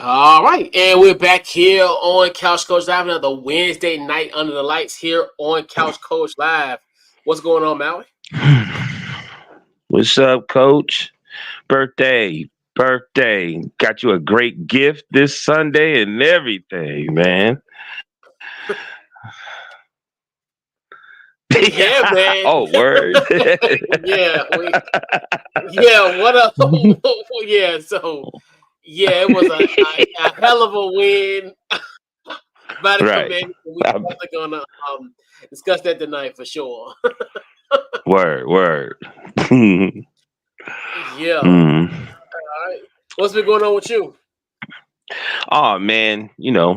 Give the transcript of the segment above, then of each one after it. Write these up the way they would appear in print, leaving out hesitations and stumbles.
All right, and we're back here on Couch Coach Live, another Wednesday night under the lights here on Couch Coach Live. What's going on, Maui? What's up, Coach? Birthday. Got you a great gift this Sunday and everything, man. Yeah, man. Oh, word. yeah, what up? yeah, so it was a hell of a win by the Right. Commanders. We're definitely gonna discuss that tonight for sure. Word. Yeah. Mm. All right. What's been going on with you? Oh man, annual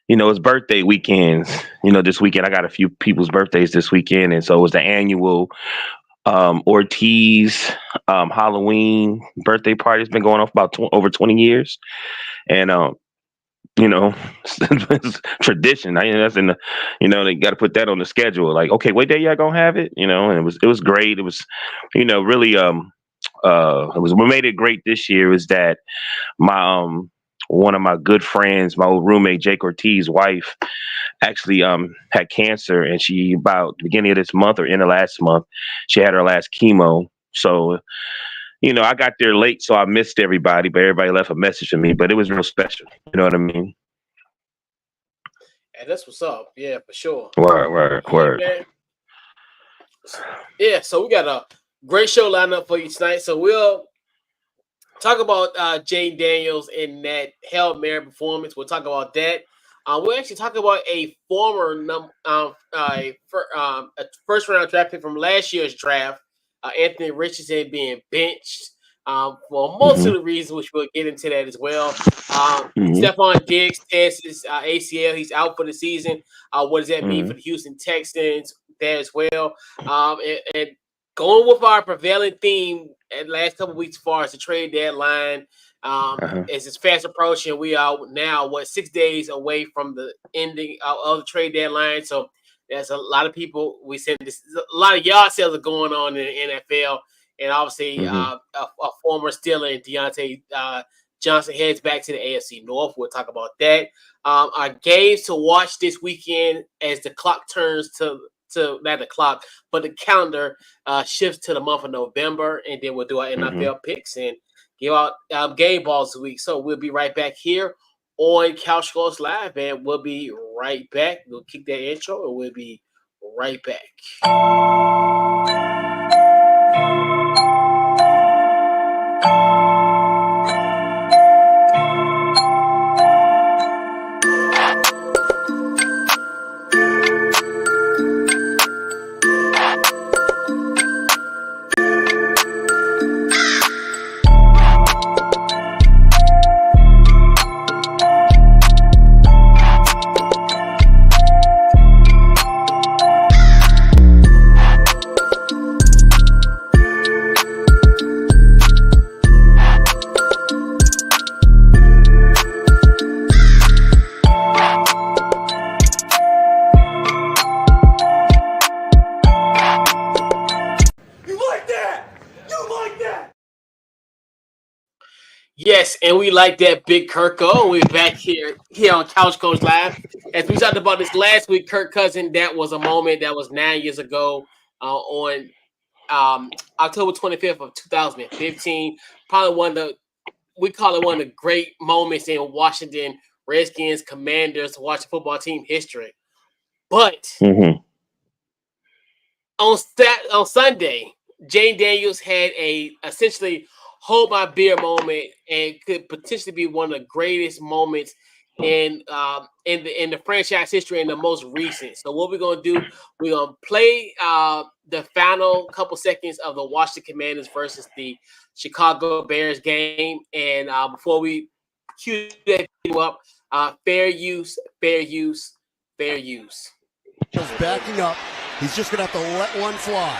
it's birthday weekends. This weekend I got a few people's birthdays this weekend, and so it was the annual Ortiz Halloween birthday party. It's been going on for about over 20 years, and it's tradition. That's in the, they got to put that on the schedule. Like, okay, what day y'all gonna have it? And it was great. It was, really what made it great this year is that my one of my good friends, my old roommate Jake Ortiz's wife, actually had cancer, and she about the beginning of this month or end of last month, she had her last chemo. So I got there late, so I missed everybody, but everybody left a message for me. But it was real special. You know what I mean? And that's what's up. Yeah, for sure. Word. Man. Yeah, so we got a great show lined up for you tonight. So we'll talk about Jayden Daniels and that Hail Mary performance. We'll talk about that. We'll actually talk about a former first round draft pick from last year's draft, Anthony Richardson, being benched for most of the reasons, which we'll get into that as well. Stefon Diggs tests his ACL. He's out for the season. What does that mean for the Houston Texans there as well? And going with our prevailing theme at the last couple of weeks as far as the trade deadline, as it's fast approaching, we are now 6 days away from the ending of the trade deadline. So there's a lot of people. We said this, a lot of yard sales are going on in the NFL, and obviously a former Steeler, Diontae Johnson, heads back to the AFC North. We'll talk about that. Our games to watch this weekend as the clock turns to not the clock, but the calendar shifts to the month of November, and then we'll do our NFL picks and give out game balls this week. So we'll be right back here on Couch Coach Live, and we'll be right back. We'll kick that intro, and we'll be right back. Yes, and we like that, Big Kirko. We're back here on Couch Coach Live. As we talked about this last week, Kirk Cousin, that was a moment that was 9 years ago on October 25th of 2015. Probably we call it one of the great moments in Washington Redskins Commanders Washington football team history. But on Sunday, Jayden Daniels had a essentially hold my beer moment, and could potentially be one of the greatest moments in the franchise history and the most recent. So what we're gonna do, we're gonna play the final couple seconds of the Washington Commanders versus the Chicago Bears game. And before we cue that up, fair use. Just backing up. He's just gonna have to let one fly.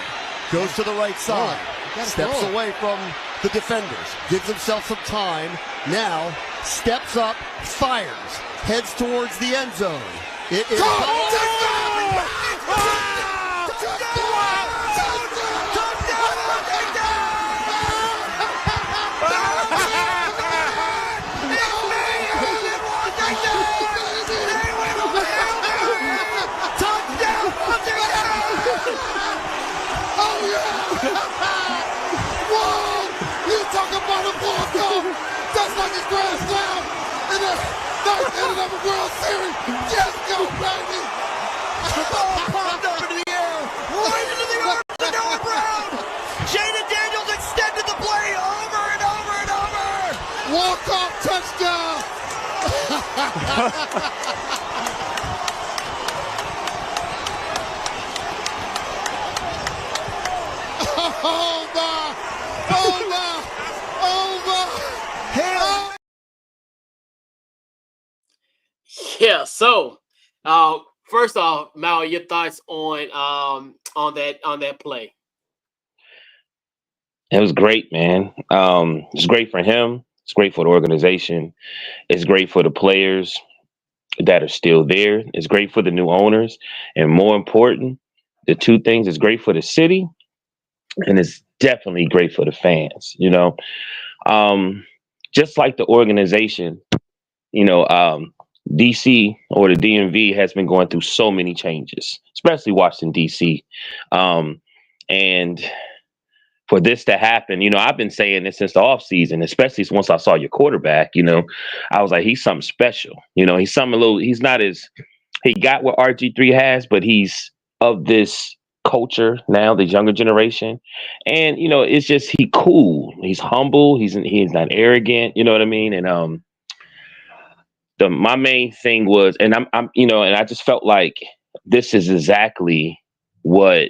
Goes to the right side. Steps away from the defenders. Gives himself some time. Now steps up, fires, heads towards the end zone. It is. Whoa! You talk about a walk-off! Just like a grand slam in the ninth inning of a World Series! Yes, go, baby! The ball popped up into the air, right into the arms of Noah Brown! Jayden Daniels extended the play over and over and over! Walk-off touchdown! Over! Hell. Yeah. So, first off, Mal, your thoughts on that play? It was great, man. It's great for him. It's great for the organization. It's great for the players that are still there. It's great for the new owners. And more important, the two things, it's great for the city and it's definitely great for the fans, just like the organization, DC or the DMV has been going through so many changes, especially Washington, DC. And for this to happen, I've been saying this since the offseason, especially once I saw your quarterback, I was like, he's something special. He's something he's not he got what RG3 has, but he's of this culture now, the younger generation. And, it's just, he cool. He's humble. He's not arrogant. You know what I mean? And, my main thing was, and and I just felt like this is exactly what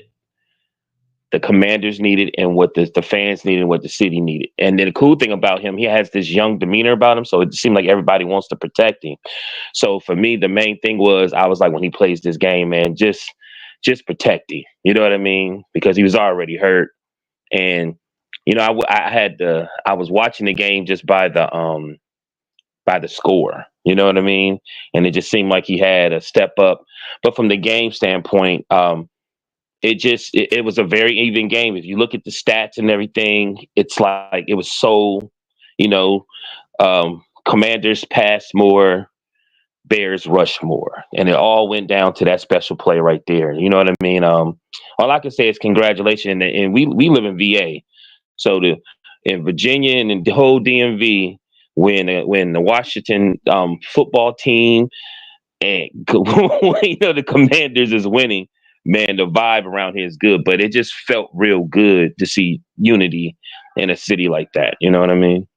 the Commanders needed and what the fans needed and what the city needed. And then the cool thing about him, he has this young demeanor about him. So it seemed like everybody wants to protect him. So for me, the main thing was, I was like, when he plays this game, man, just protect him. You know what I mean? Because he was already hurt. And, I was watching the game just by the score. You know what I mean? And it just seemed like he had a step up. But from the game standpoint, it was a very even game. If you look at the stats and everything, it's like it was so, Commanders passed more, Bears rushed more, and it all went down to that special play right there. You know what I mean? All I can say is congratulations, and we live in VA, so in Virginia and in the whole DMV, when the Washington football team and the Commanders is winning. Man, the vibe around here is good, but it just felt real good to see unity in a city like that. You know what I mean?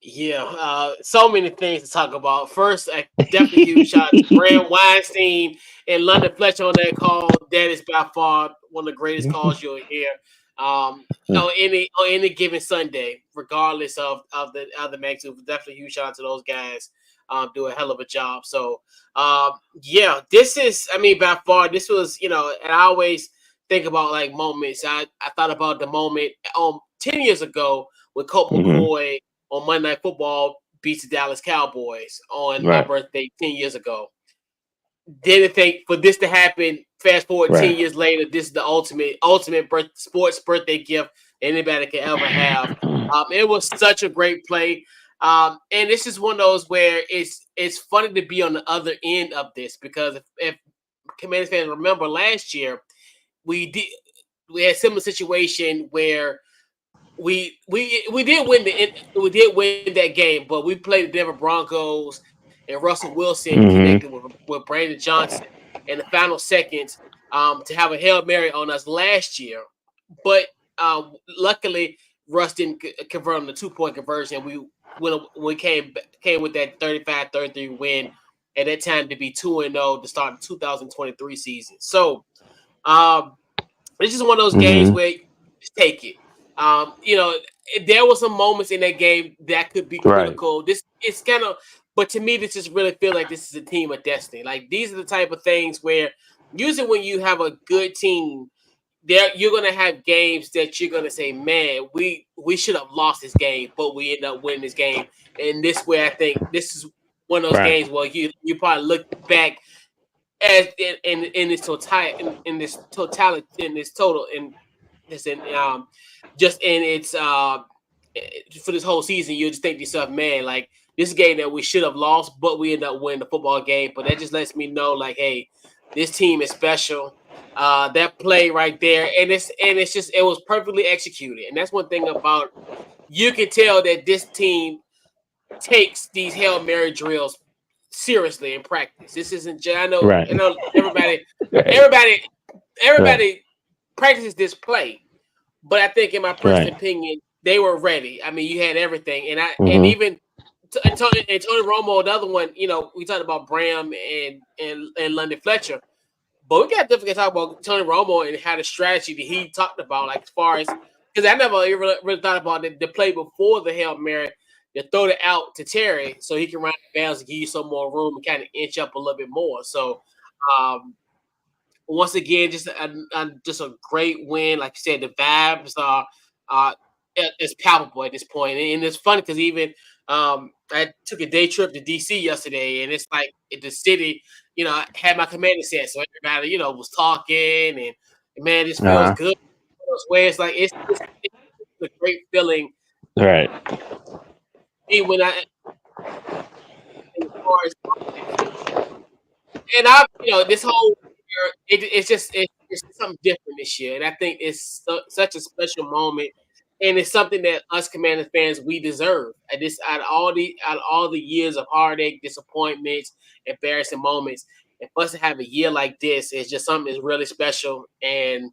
Yeah, so many things to talk about. First, I definitely huge shout out to Graham Weinstein and London Fletcher on that call. That is by far one of the greatest calls you'll hear on any given Sunday, regardless of the magnitude. Definitely huge shout out to those guys. Do a hell of a job. So, this is, by far, this was, and I always think about like moments. I thought about the moment 10 years ago when Colt McCoy on Monday Night Football beats the Dallas Cowboys on my birthday 10 years ago. Didn't think for this to happen, fast forward 10 years later, this is the ultimate sports birthday gift anybody can ever have. It was such a great play. And this is one of those where it's funny to be on the other end of this, because if Commanders fans remember last year, we had a similar situation where we did win that game, but we played the Denver Broncos and Russell Wilson connected with Brandon Johnson in the final seconds to have a Hail Mary on us last year. But luckily, Russ didn't convert on the 2-point conversion. We came with that 35-33 win at that time to be 2-0 to start the 2023 season. So it's just one of those games where you just take it. There were some moments in that game that could be critical. This it's kind of, but to me, this just really feels like this is a team of destiny. Like, these are the type of things where usually when you have a good team, you're gonna have games that you're gonna say, man, we should have lost this game, but we end up winning this game. And this way, I think this is one of those games where you probably look back as in this for this whole season, you just think to yourself, man, like, this game that we should have lost, but we end up winning the football game. But that just lets me know, like, hey, this team is special. that play right there, and it was perfectly executed. And that's one thing about, you can tell that this team takes these Hail Mary drills seriously in practice. This isn't just, I know everybody Right. practices this play, but I think in my personal opinion, they were ready. I mean, you had everything, and even Tony Romo, another one. You know, we talked about Bram and London Fletcher, but we got to talk about Tony Romo and how the strategy that he talked about, like as far as, because I never really thought about the play before the Hail Mary, to throw it out to Terry so he can run the bounds and give you some more room and kind of inch up a little bit more. So, once again, just a great win. Like you said, the vibes are it's palpable at this point, and it's funny because even I took a day trip to DC yesterday, and it's like in the city, you know, I had my commanding set, so everybody, you know, was talking, and man, this feels good. Where it's like it's a great feeling. Right. When I, as far as, and I, you know, this whole year, it's something different this year, and I think it's such a special moment, and it's something that us Commanders fans, we deserve. And this, out of all the years of heartache, disappointments, embarrassing moments, and for us to have a year like this is just something that's really special. And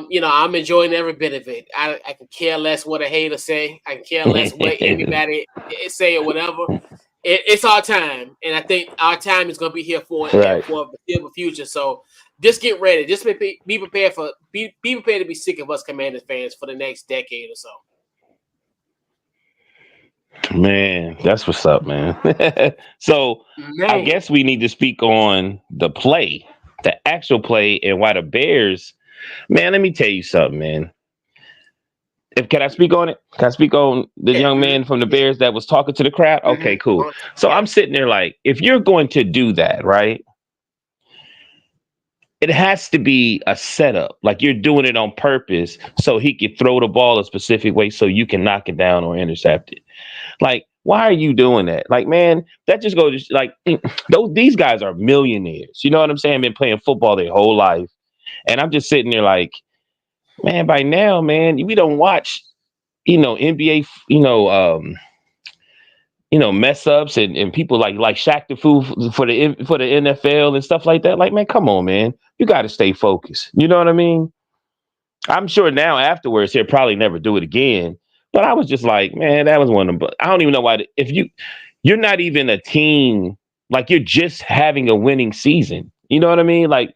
you know, I'm enjoying every bit of it. I can care less what a hater say. I can care less what anybody say or whatever. It's our time, and I think our time is going to be here for the foreseeable future. So just get ready. Just be prepared be prepared to be sick of us Commanders fans for the next decade or so. Man, that's what's up, man. So I guess we need to speak on the play, the actual play, and why the Bears. Man, let me tell you something, man. Can I speak on it? Can I speak on the young man from the Bears that was talking to the crowd? Okay, cool. So I'm sitting there like, if you're going to do that, right, it has to be a setup. Like you're doing it on purpose so he can throw the ball a specific way so you can knock it down or intercept it. Like, why are you doing that? Like, man, that just goes like these guys are millionaires. You know what I'm saying? Been playing football their whole life. And I'm just sitting there like, man, by now, man, we don't watch, you know, NBA, mess ups and people like Shaq the Fool for the NFL and stuff like that. Like, man, come on, man, you got to stay focused. You know what I mean? I'm sure now afterwards he'll probably never do it again. But I was just like, man, that was one of them. I don't even know why. If you're not even a team, like you're just having a winning season. You know what I mean? Like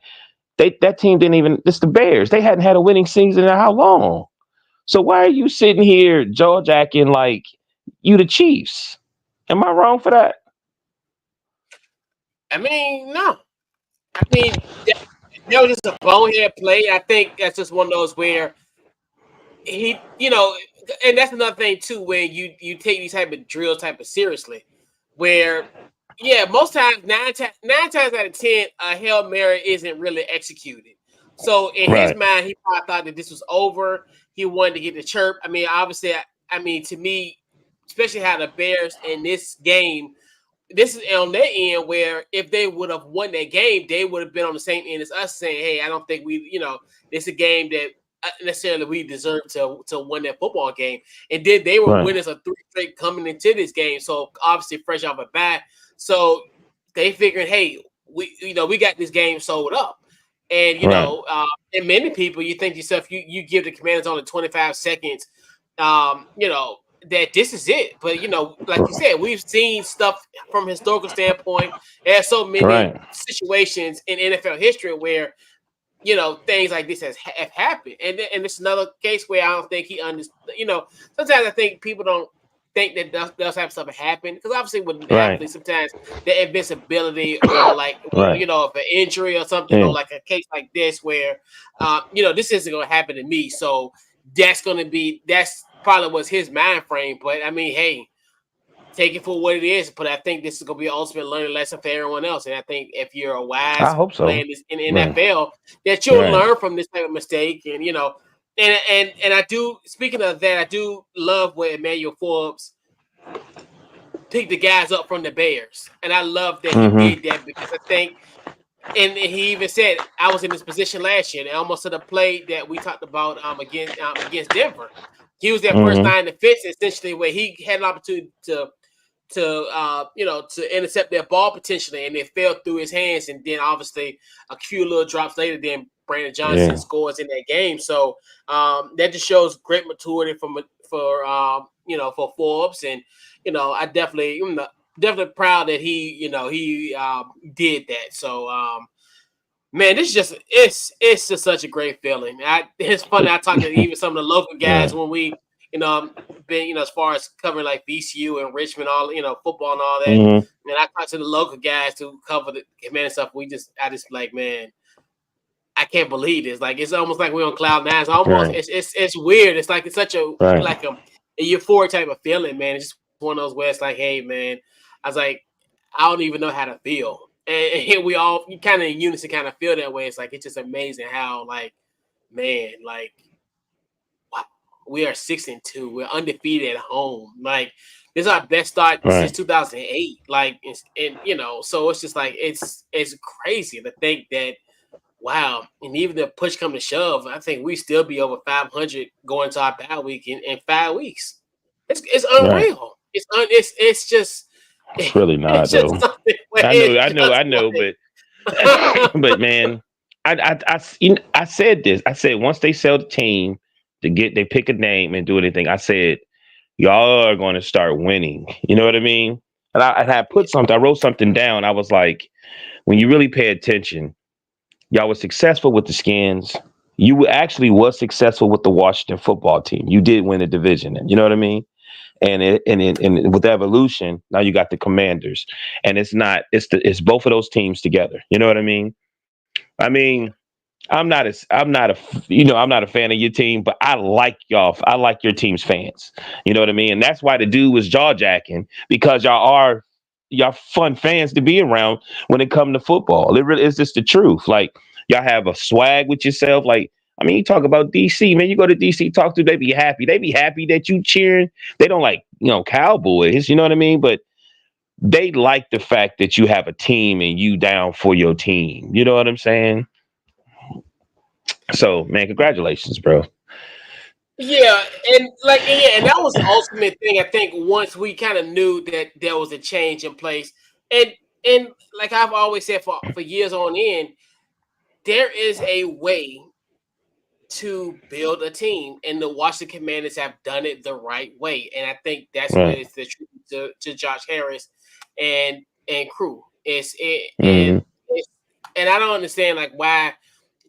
that team didn't even. It's the Bears. They hadn't had a winning season in how long? So why are you sitting here jaw jacking like you the Chiefs? Am I wrong for that? I mean, no. I mean, that was just a bonehead play. I think that's just one of those where he, you know, and that's another thing too, where you take these type of drills type of seriously, where most times nine times out of 10, a Hail Mary isn't really executed. So in his mind, he probably thought that this was over. He wanted to get the chirp. I mean, obviously, I mean, to me, especially how the Bears in this game, this is on their end where if they would have won that game, they would have been on the same end as us saying, hey, I don't think it's a game that necessarily we deserve to win that football game. And then they were winners of 3 straight coming into this game. So obviously fresh off a bat. So they figured, hey, we got this game sold up. And, and many people, you think to yourself, you give the Commanders only 25 seconds, that this is it. But, like you said, we've seen stuff from a historical standpoint. There's so many situations in NFL history where, things like this have happened. And it's another case where I don't think he understood. Sometimes I think people don't think that those type of stuff happen because obviously with athletes sometimes the invincibility or like if an injury or something or like a case like this where this isn't going to happen to me, so that's probably was his mind frame. But I mean, hey, take it for what it is. But I think this is going to be an ultimate learning lesson for everyone else. And I think if you're a wise playing this in the NFL, that you'll learn from this type of mistake. And And I do. Speaking of that, I do love where Emmanuel Forbes picked the guys up from the Bears, and I love that he did that because I think And he even said, I was in this position last year, and almost to the play that we talked about against Denver. He was their first line defense, essentially, where he had an opportunity to intercept their ball potentially, and it fell through his hands. And then obviously a few little drops later, then Brandon Johnson scores in that game. So that just shows great maturity for Forbes, and I definitely proud that he did that. So man, this is it's just such a great feeling. It's funny. I talked to even some of the local guys when we been as far as covering like VCU and Richmond, all football and all that. And I talked to the local guys who cover the Command stuff. I just like, man, I can't believe this. Like, it's almost like we're on cloud nine. It's almost it's weird. It's like it's such a like a euphoric type of feeling, man. It's just one of those where it's like, hey, man, I was like, I don't even know how to feel. And here we all kind of in unison kind of feel that way. It's like, it's just amazing how, like, man, like, wow, we are 6-2. We're undefeated at home. Like, this is our best start since 2008. Like, so it's just like, it's crazy to think that, wow. And even the push come to shove, I think we still be over 500 going to our bye week in 5 weeks. It's unreal. It's just. It's really not, though. I know, but man, I said this. I said once they sell the team they pick a name and do anything. I said y'all are going to start winning. You know what I mean? And I wrote something down. I was like, when you really pay attention, y'all was successful with the Skins. You actually was successful with the Washington football team. You did win a division. You know what I mean? And with evolution, now you got the Commanders, and it's both of those teams together. You know what I mean? I mean, I'm not a fan of your team, but I like y'all. I like your team's fans. You know what I mean? And that's why the dude was jaw jacking, because y'all fun fans to be around when it comes to football. It's just the truth. Like, y'all have a swag with yourself. Like, I mean, you talk about DC, man. You go to DC, talk to them, they be happy. They be happy that you cheering. They don't like, Cowboys, you know what I mean? But they like the fact that you have a team and you down for your team. You know what I'm saying? So, man, congratulations, bro. Yeah, and that was the ultimate thing. I think once we kind of knew that there was a change in place, and like I've always said for years on end, there is a way to build a team, and the Washington Commanders have done it the right way. And I think that's what it's the tribute to Josh Harris and crew. And I don't understand like why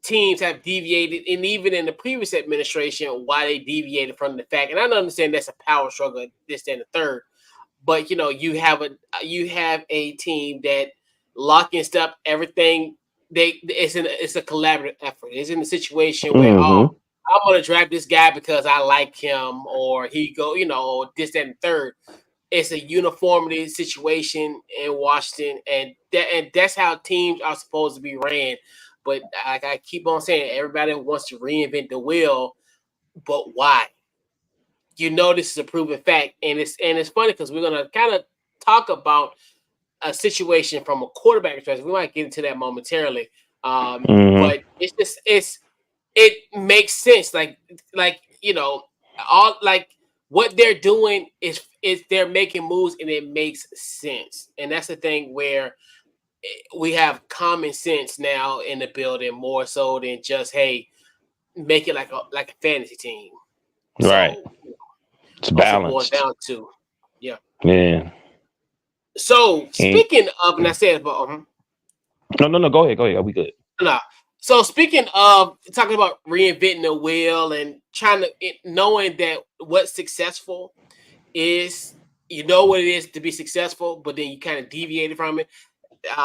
teams have deviated, and even in the previous administration, why they deviated from the fact. And I don't understand that's a power struggle, this, and the third. But you have a team that lock and step everything. It's a collaborative effort. It's in a situation where I'm gonna draft this guy because I like him, or he go, or this, that, and third. It's a uniformity situation in Washington, and that's how teams are supposed to be ran. But like I keep on saying, everybody wants to reinvent the wheel, but why? This is a proven fact, and it's funny because we're gonna kind of talk about a situation from a quarterback perspective. We might get into that momentarily, but it makes sense. Like all like what they're doing is they're making moves, and it makes sense. And that's the thing where we have common sense now in the building more so than just, hey, make it like a fantasy team. Right. So, it's balanced. Down to, yeah. So speaking of, and I said about no, go ahead. Are we good? No. So speaking of talking about reinventing the wheel and knowing that what's successful is, what it is to be successful, but then you kind of deviated from it.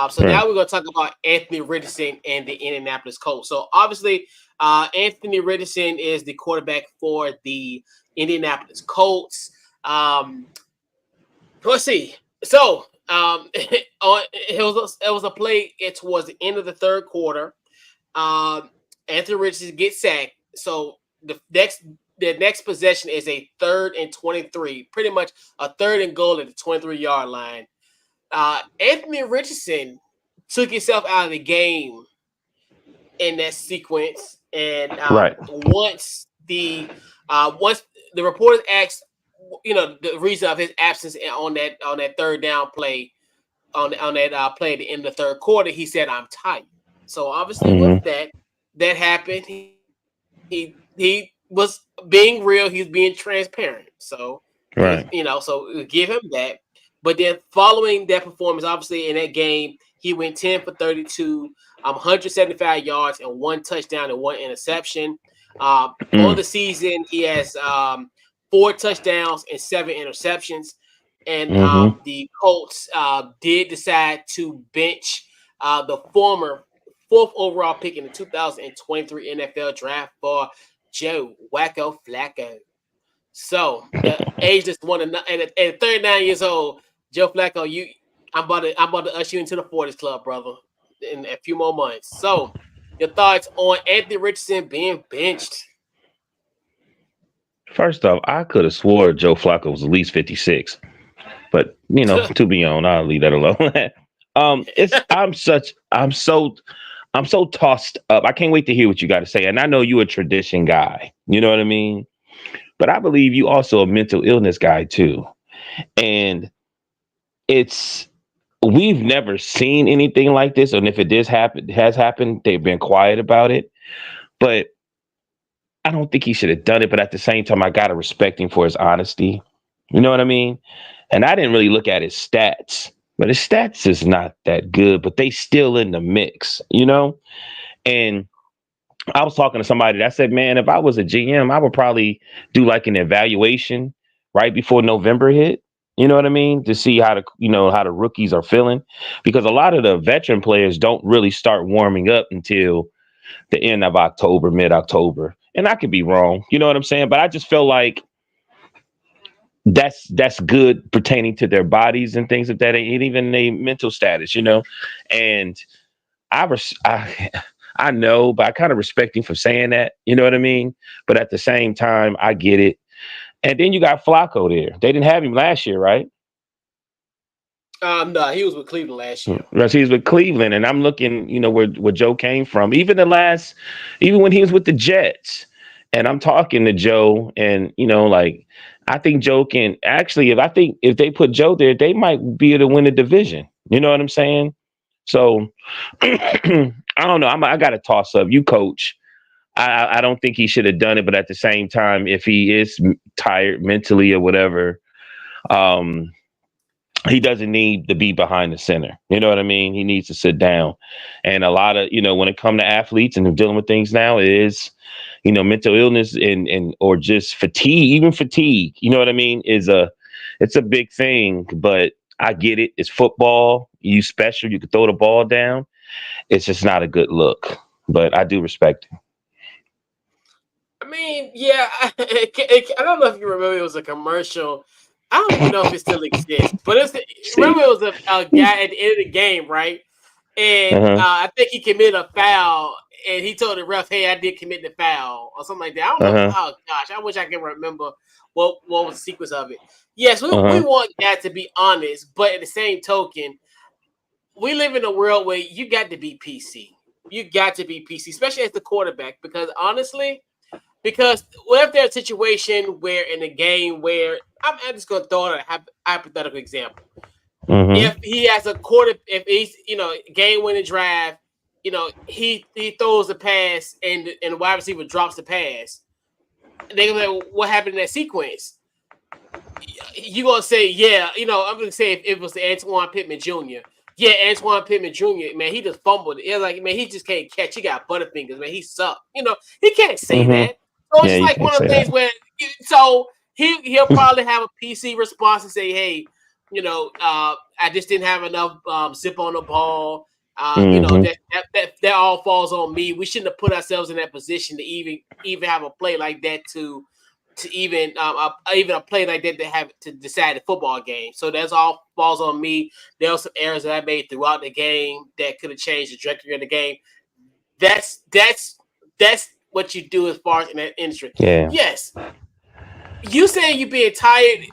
So now we're going to talk about Anthony Richardson and the Indianapolis Colts. So obviously, Anthony Richardson is the quarterback for the Indianapolis Colts. Let's see. So it was a play towards the end of the third quarter. Anthony Richardson gets sacked. So the next possession is a 3rd and 23, pretty much a 3rd and goal at the 23-yard line. Anthony Richardson took himself out of the game in that sequence. And Right. once the reporters asked, the reason of his absence on that third down play, on that play at the end of the third quarter, he said, "I'm tired." So obviously, with that happened. He was being real. He was being transparent. So Right. so we give him that. But then following that performance, obviously in that game, he went 10 for 32, 175 yards and 1 touchdown and 1 interception. On the season, he has 4 touchdowns and 7 interceptions. And the Colts did decide to bench the former 4th overall pick in the 2023 NFL draft for Joe Wacko Flacco. So the age is one at 39 years old, Joe Flacco, I'm about to usher you into the 40s club, brother, in a few more months. So your thoughts on Anthony Richardson being benched? First off, I could have swore Joe Flacco was at least 56, but to be on, I'll leave that alone. I'm so tossed up. I can't wait to hear what you got to say. And I know you're a tradition guy. You know what I mean? But I believe you also a mental illness guy too. And we've never seen anything like this. And if it has happened, they've been quiet about it. But I don't think he should have done it. But at the same time, I got to respect him for his honesty. You know what I mean? And I didn't really look at his stats. But his stats is not that good, but they still in the mix, And I was talking to somebody that said, man, if I was a GM, I would probably do like an evaluation right before November hit. You know what I mean? To see how the rookies are feeling, because a lot of the veteran players don't really start warming up until the end of October, mid-October. And I could be wrong. You know what I'm saying? But I just feel like that's good pertaining to their bodies and things like that, and even their mental status, And I know, but I kind of respect him for saying that. You know what I mean? But at the same time, I get it. And then you got Flacco there. They didn't have him last year, right? No, he was with Cleveland last year. Right, he was with Cleveland, and I'm looking, where Joe came from. Even when he was with the Jets, and I'm talking to Joe, and I think Joe can actually. If they put Joe there, they might be able to win the division. You know what I'm saying? So I don't know. I got to toss up. You coach. I don't think he should have done it, but at the same time, if he is tired mentally or whatever, he doesn't need to be behind the center. You know what I mean? He needs to sit down. And a lot of, when it comes to athletes and dealing with things now, it is, mental illness and or just fatigue, even fatigue. You know what I mean? It's a big thing, but I get it. It's football. You special. You can throw the ball down. It's just not a good look, but I do respect it. I mean, yeah, I don't know if you remember, it was a commercial. I don't even know if it still exists, but remember it was a guy at the end of the game, right? And I think he committed a foul, and he told the ref, "Hey, I did commit the foul," or something like that. I don't know. Oh gosh, I wish I could remember what was the sequence of it. Yes, we want that to be honest, but at the same token, we live in a world where you got to be PC. You got to be PC, especially as the quarterback, because honestly. Because what if there's a situation where in a game where I'm just going to throw out a hypothetical example. If he has if he's game winning drive, he throws the pass and the wide receiver drops the pass. They're gonna be like, what happened in that sequence? You gonna say, yeah, I'm gonna say if it was Antoine Pittman Jr. Yeah, Antoine Pittman Jr., man, he just fumbled it. Yeah, like, man, he just can't catch. He got butterfingers, man. He sucked. He can't say that. So it's like one of the things where, he'll probably have a PC response and say, hey, I just didn't have enough zip on the ball. That all falls on me. We shouldn't have put ourselves in that position to even have a play like that to even a play like that to have to decide the football game. So that's all falls on me. There were some errors that I made throughout the game that could have changed the trajectory of the game. That's what you do as far as in that industry. Yeah. Yes. You saying you being tired.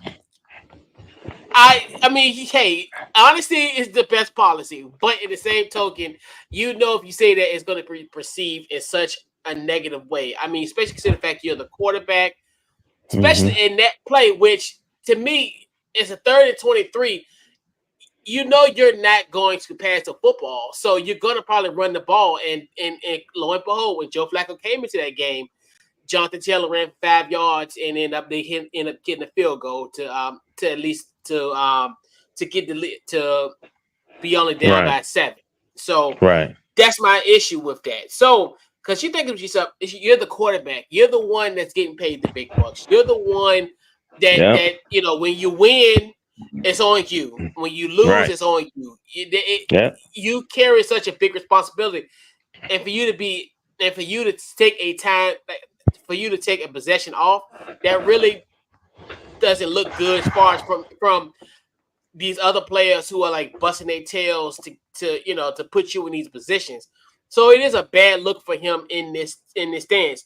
I mean, hey, honesty is the best policy, but in the same token, if you say that, it's going to be perceived in such a negative way. I mean, especially considering the fact you're the quarterback, especially in that play, which to me is a 3rd and 23. You're not going to pass the football, so you're going to probably run the ball. And lo and behold, when Joe Flacco came into that game, Jonathan Taylor ran 5 yards and end up getting a field goal to at least to get to be only down by 7. So that's my issue with that. So because you think of yourself, you're the quarterback, you're the one that's getting paid the big bucks, you're the one that when you win, it's on you. When you lose, it's on you. You carry such a big responsibility, and for you to take a time, for you to take a possession off, that really doesn't look good as far as from these other players who are like busting their tails to put you in these positions. So it is a bad look for him in this stance.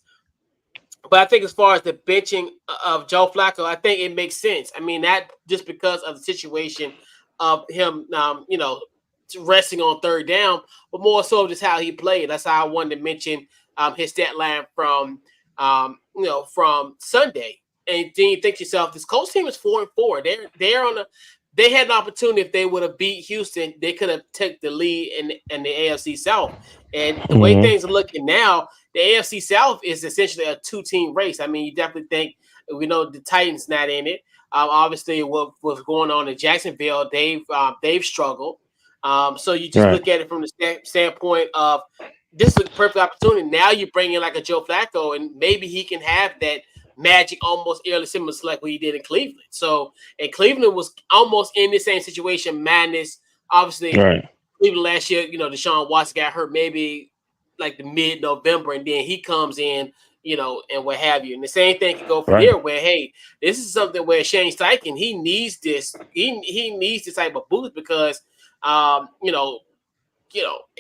But I think as far as the benching of Joe Flacco, I think it makes sense. I mean, that just because of the situation of him, resting on 3rd down, but more so just how he played. That's how I wanted to mention his stat line from Sunday. And then you think to yourself, this Colts team is 4-4. They had an opportunity. If they would have beat Houston, they could have took the lead in the AFC South. And the way things are looking now, the AFC South is essentially a 2-team race. I mean, you definitely think, we know the Titans not in it. Obviously, what was going on in Jacksonville, they've struggled. So you just look at it from the standpoint of, this is a perfect opportunity. Now you bring in like a Joe Flacco, and maybe he can have that magic, almost eerily similar to like what he did in Cleveland. So, and Cleveland was almost in the same situation, madness. Obviously, Cleveland last year, Deshaun Watson got hurt maybe like the mid-November, and then he comes in, and what have you. And the same thing can go from here, where, hey, this is something where Shane Steichen, he needs this. He needs this type of boost because,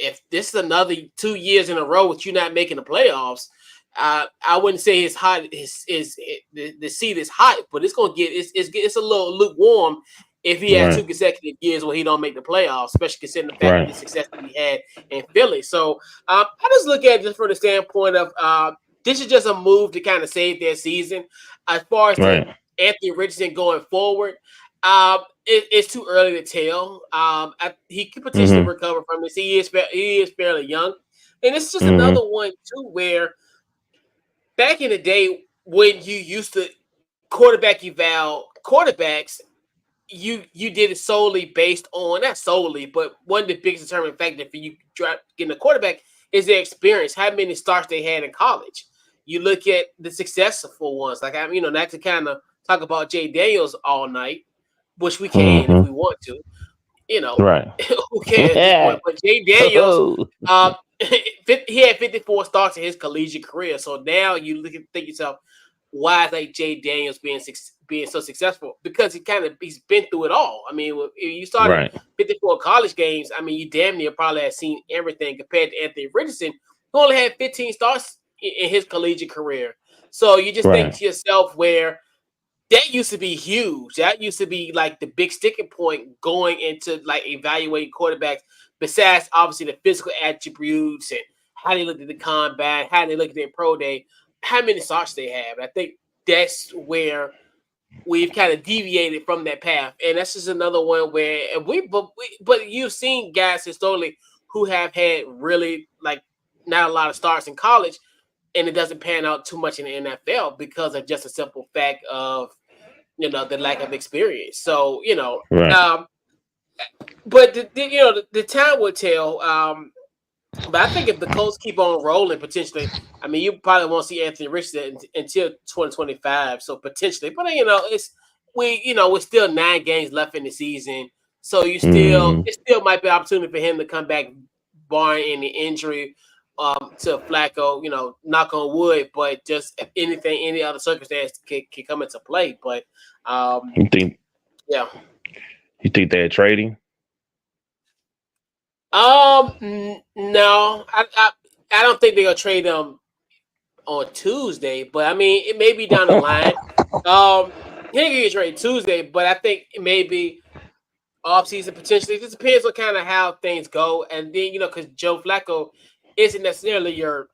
if this is another 2 years in a row with you not making the playoffs, I wouldn't say it's hot. The seat is hot, but it's gonna it's a little lukewarm if he has 2 consecutive years where he don't make the playoffs, especially considering the fact of the success that he had in Philly. So I just look at it just from the standpoint of this is just a move to kind of save their season. As far as Anthony Richardson going forward, it's too early to tell. He could potentially recover from this. He is fairly young, and it's just another one too where back in the day when you used to quarterback eval quarterbacks, you did it solely based on, not solely, but one of the biggest determining factors for you getting a quarterback is their experience, how many starts they had in college. You look at the successful ones, like not to kind of talk about Jay Daniels all night, which we can if we want to. Who cares at this point? But Jay Daniels, he had 54 starts in his collegiate career. So now you think yourself, why is like Jay Daniels being so successful? Because he's been through it all. I mean, if you started 54 college games, I mean, you damn near probably have seen everything compared to Anthony Richardson, who only had 15 starts in his collegiate career. So you just think to yourself, where that used to be huge. That used to be like the big sticking point going into like evaluating quarterbacks, besides obviously the physical attributes and how they look at the combine, how they look at their pro day, how many starts they have. And I think that's where we've kind of deviated from that path. And that's just another one where but you've seen guys historically who have had really like not a lot of starts in college, and it doesn't pan out too much in the NFL because of just a simple fact of the lack of experience. So but the time will tell. But I think if the Colts keep on rolling, potentially, I mean, you probably won't see Anthony Richardson until 2025. So potentially, but we're still 9 games left in the season, so it still might be an opportunity for him to come back, barring any injury to Flacco. Knock on wood, but just if any other circumstance can come into play. But you think they're trading? No, I don't think they're gonna trade them on Tuesday, but I mean, it may be down the line. He ain't gonna get traded Tuesday, but I think maybe offseason potentially. It just depends on kind of how things go. And then, because Joe Flacco isn't necessarily your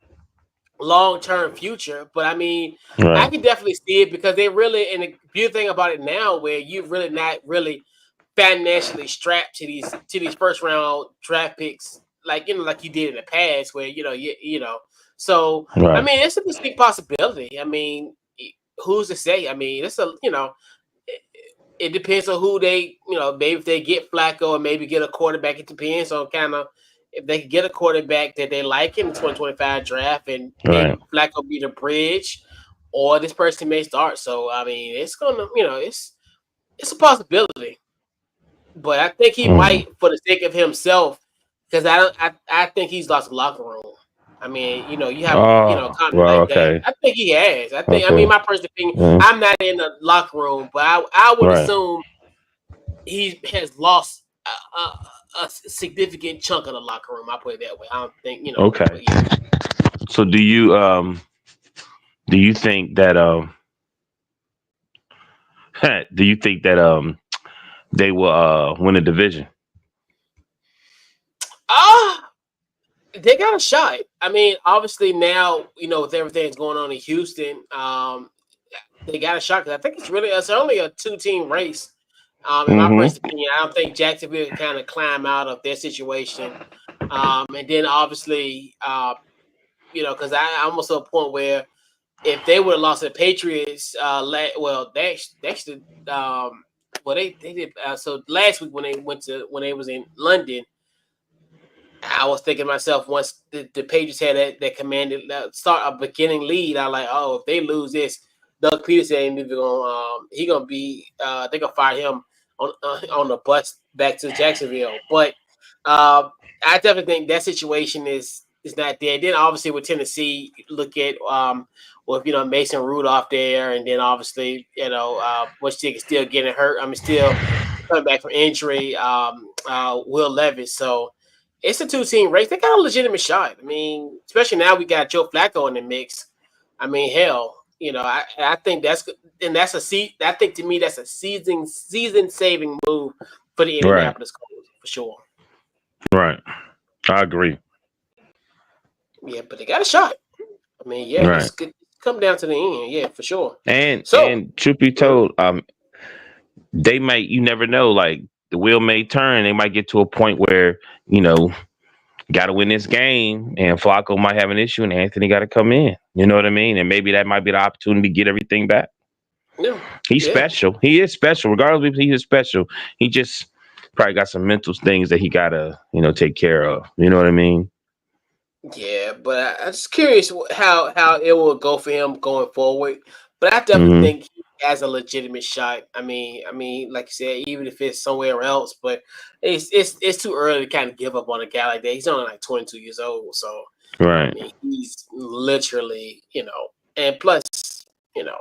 long-term future, but I mean, I Right. can definitely see it because they really, and the beautiful thing about it now, where you're really not really financially strapped to these first round draft picks, like like you did in the past, where So I Right. mean, it's a distinct possibility. I mean, who's to say? I mean, it depends on who they, maybe if they get Flacco or maybe get a quarterback. It depends on kind of if they can get a quarterback that they like in the 2025 draft, and Right. maybe Flacco be the bridge, or this person may start. So I mean, it's gonna, it's a possibility, but I think he Mm. might for the sake of himself, because I think he's lost the locker room. I mean, you have Oh, comment well, like that. okay. I think he has. I mean, Okay. my personal opinion. Mm. I'm not in the locker room, but I would Right. assume he has lost a significant chunk of the locker room. I put it that way. I don't think Okay. but yeah. So do you think that do you think that they will win a division? Ah, they got a shot. I mean, obviously now with everything that's going on in Houston, they got a shot because I think it's only a 2-team race. In my Mm-hmm. personal opinion, I don't think Jacksonville can kind of climb out of their situation. And then obviously, because I almost to a point where if they would have lost to the Patriots, they actually, they did. So last week when they was in London, I was thinking to myself once the Patriots had that commanded start a beginning lead, I was like, oh, if they lose this, Doug Peterson ain't even gonna he gonna be they gonna fire him on the bus back to Jacksonville. But I definitely think that situation is not there. Then obviously with Tennessee, look at with Mason Rudolph there, and then obviously Butch is still getting hurt. I mean, still coming back from injury. Will Levis, so it's a 2-team race. They got a legitimate shot. I mean, especially now we got Joe Flacco in the mix. I mean, hell, I think that's a seat. I think to me that's a season saving move for the Right. Indianapolis Colts for sure. Right. I agree. Yeah, but they got a shot. I mean, yeah, Right. it's good. Come down to the end, yeah, for sure. And So, truth be told, they might, you never know, like the wheel may turn. They might get to a point where, you know, got to win this game, and Flacco might have an issue, and Anthony got to come in. You know what I mean? And maybe that might be the opportunity to get everything back. yeah, He's yeah. special. He is special, regardless if he is special. He just probably got some mental things that he gotta, take care of. You know what I mean? Yeah, but I'm just curious how it will go for him going forward. But I definitely Hmm. think he has a legitimate shot. I mean, like you said, even if it's somewhere else, but it's too early to kind of give up on a guy like that. He's only like 22 years old, so I Right. mean, he's literally, and plus, you know,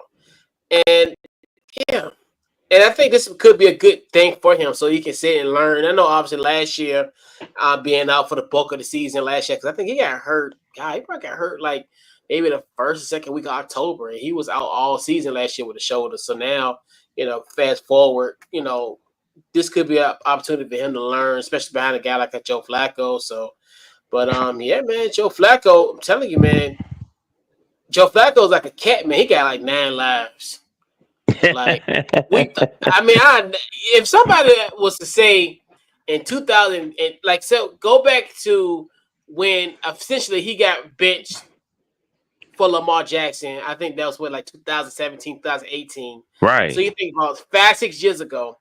and yeah, and I think this could be a good thing for him, so he can sit and learn. I know, obviously, last year, being out for the bulk of the season last year, because I think he got hurt. God, he probably got hurt like maybe the first or second week of October, and he was out all season last year with a shoulder. So now, fast forward, this could be an opportunity for him to learn, especially behind a guy like a Joe Flacco. So, but yeah, man, Joe Flacco, I'm telling you, man, Joe Flacco's like a cat, man. He got like 9 lives. Like if somebody was to say in 2000, and like, so go back to when essentially he got benched for Lamar Jackson. I think that was what, like 2017, 2018. So Right. you think about 5, 6 years ago.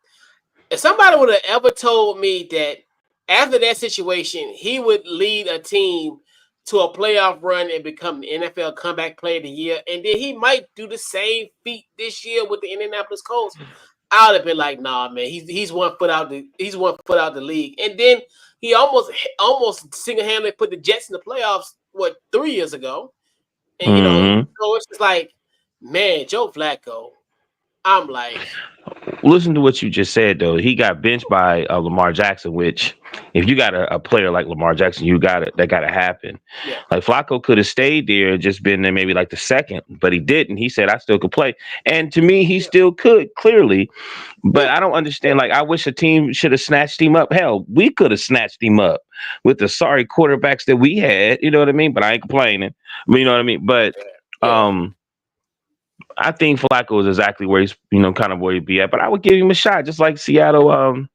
If somebody would have ever told me that after that situation, he would lead a team to a playoff run and become the NFL comeback player of the year, and then he might do the same feat this year with the Indianapolis Colts, I would have been like, nah, man, he's 1 foot out the league. And then he almost single handedly put the Jets in the playoffs 3 years ago. And Hmm. so it's just like, man, Joe Flacco, I'm like, Listen to what you just said though. He got benched by Lamar Jackson, which if you got a player like Lamar Jackson, you got it. That got to happen. yeah, Like Flacco could have stayed there and just been there maybe like the second, but he didn't. He said I still could play, and to me, he yeah, still could clearly. yeah, But I don't understand. Like I wish a team should have snatched him up. Hell, we could have snatched him up with the sorry quarterbacks that we had. You know what I mean? But I ain't complaining. But you know what I mean? But yeah, um. I think Flacco is exactly where he's, kind of where he'd be at. But I would give him a shot, just like Seattle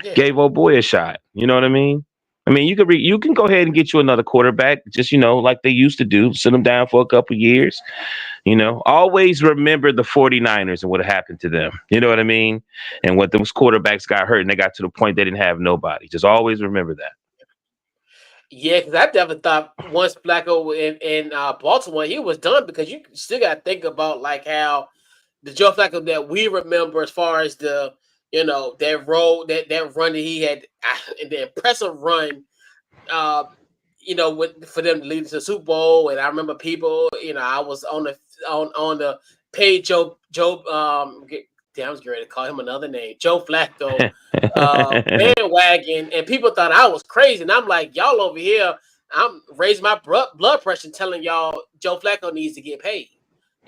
yeah. gave old boy a shot. You know what I mean? I mean, you can go ahead and get you another quarterback, just like they used to do, sit them down for a couple years. Always remember the 49ers and what happened to them. You know what I mean? And what those quarterbacks got hurt and they got to the point they didn't have nobody. Just always remember that. Yeah, because I never thought once Flacco in Baltimore, he was done because you still got to think about like how the Joe Flacco that we remember as far as the that run that he had, the impressive run, uh, for them to lead to the Super Bowl. And I remember people, I was on the page damn, I was getting ready to call him another name, Joe Flacco bandwagon, and people thought I was crazy. And I'm like, y'all over here, I'm raising my blood pressure, telling y'all Joe Flacco needs to get paid,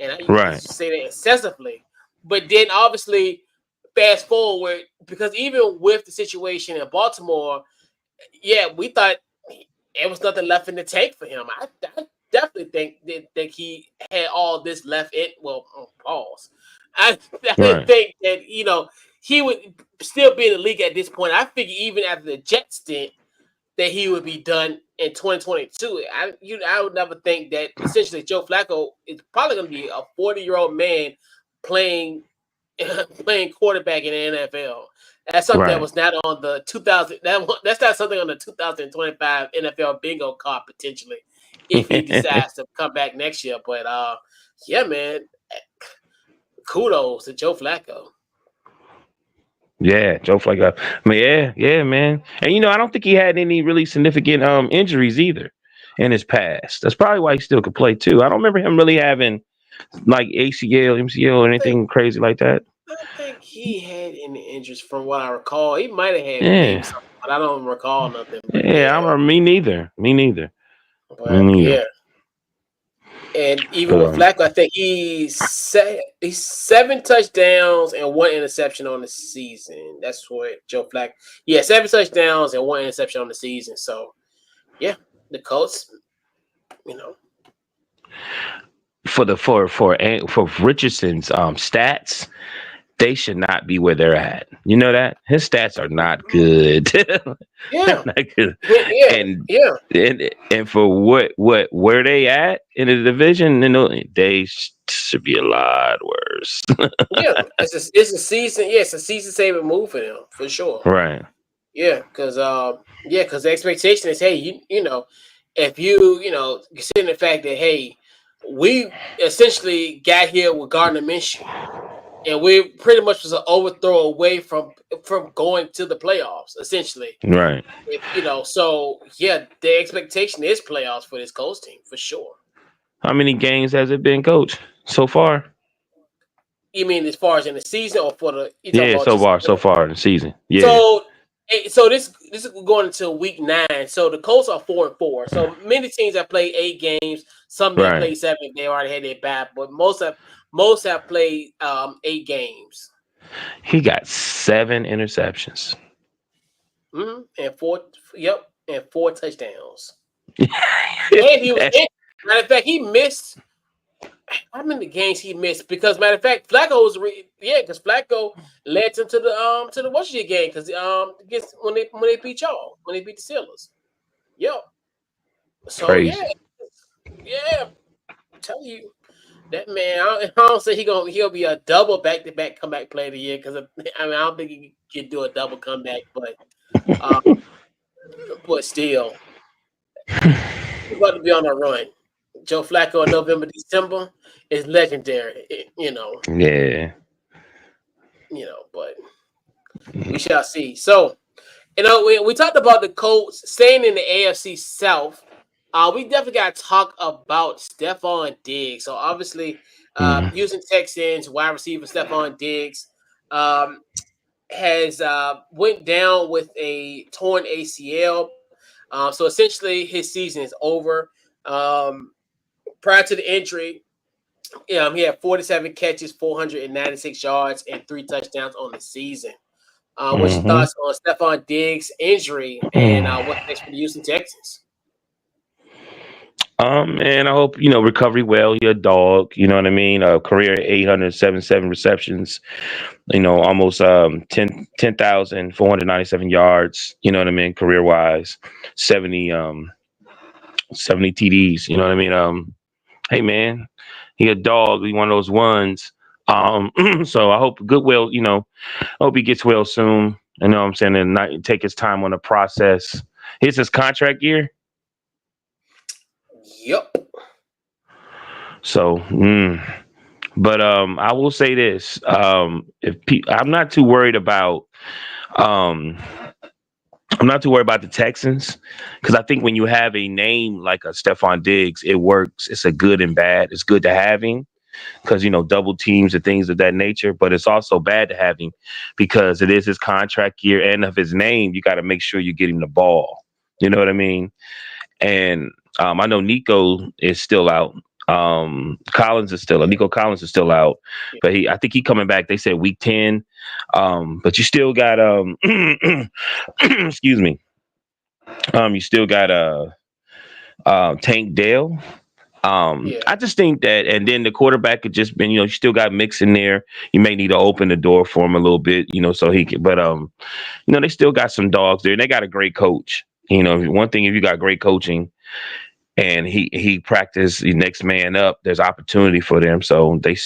and I used to Right. say that excessively. But then obviously, fast forward, because even with the situation in Baltimore, yeah, we thought there was nothing left in the tank for him. I definitely think he had all this left in. Well, pause. I Right. think that he would still be in the league at this point. I figure even after the Jet stint that he would be done in 2022. I would never think that essentially Joe Flacco is probably going to be a 40-year-old man playing playing quarterback in the NFL. That's something that Right. was not on the 2000. That's not something on the 2025 NFL bingo card potentially if he decides to come back next year. But yeah, man, kudos to Joe Flacco. Yeah, Joe Flacco. I mean, yeah, man. And I don't think he had any really significant injuries either in his past. That's probably why he still could play too. I don't remember him really having like ACL, MCL, or I think anything crazy like that. I don't think he had any injuries from what I recall. He might have had maybe Yeah, something, but I don't recall nothing. But yeah. I yeah, remember. Me neither. Me neither. Me but neither. yeah. And even But with Flacco, I think he's 7 touchdowns and 1 interception on the season. That's what Joe Flacco. Yeah, 7 touchdowns and 1 interception on the season. So yeah, the Colts, you know, for Richardson's stats, they should not be where they're at. You know that his stats are not good. yeah, Not good. yeah, And yeah, and for where they at in the division, they should be a lot worse. yeah. It's a season. Yeah, it's a season saving move for them for sure. Right. Yeah, because the expectation is, hey, if you considering the fact that hey, we essentially got here with Gardner Minshew, and we pretty much was an overthrow away from going to the playoffs, essentially. Right. So yeah, the expectation is playoffs for this Colts team for sure. How many games has it been, Coach, so far? You mean as far as in the season, or for the you talking Yeah, about so just far, so far in the season. Yeah. so? So this is going into week 9. So the Colts are 4-4. So many teams have played 8 games. Some have Right. played 7. They already had their bye, but most have played 8 games. He got 7 interceptions. And 4. Yep, and 4 touchdowns. And he was matter of fact, he missed. How many games he missed? Because matter of fact, Flacco was because Flacco led them to the Washington game because against when they beat y'all, when they beat the Steelers. Yep. So Crazy. yeah. I'm telling you that man. I don't say he'll be a double back-to-back comeback player of the year because I don't think he can do a double comeback, but still, he's about to be on a run. Joe Flacco in November, December is legendary. Yeah. But we shall see. So, we talked about the Colts staying in the AFC South. We definitely got to talk about Stefon Diggs. So, obviously, Houston Texans wide receiver Stefon Diggs has went down with a torn ACL. So essentially, his season is over. Prior to the injury, he had 47 catches, 496 yards, and 3 touchdowns on the season. What's your thoughts on Stefon Diggs' injury and what's next for the Houston Texans? And I hope, recovery well. You're a dog, you know what I mean? Career 877 receptions, almost 10,497 yards, you know what I mean? Career wise, 70 TDs, you know what I mean? Hey man, he a dog. He one of those ones. So I hope goodwill, I hope he gets well soon. You know what I'm saying? And not take his time on the process. It's his contract year. Yep. So, but I will say this: I'm not too worried about, I'm not too worried about the Texans because I think when you have a name like a Stefon Diggs, it works. It's a good and bad. It's good to have him because double teams and things of that nature. But it's also bad to have him because it is his contract year and of his name. You got to make sure you get him the ball. You know what I mean? And I know Nico is still out. Nico Collins is still out, but I think he coming back. They said week 10. But you still got excuse me. You still got Tank Dell. I just think that, and then the quarterback could just been, you still got Mix in there. You may need to open the door for him a little bit, so he can. But they still got some dogs there, and they got a great coach. One thing, if you got great coaching and he practice the next man up, there's opportunity for them. So they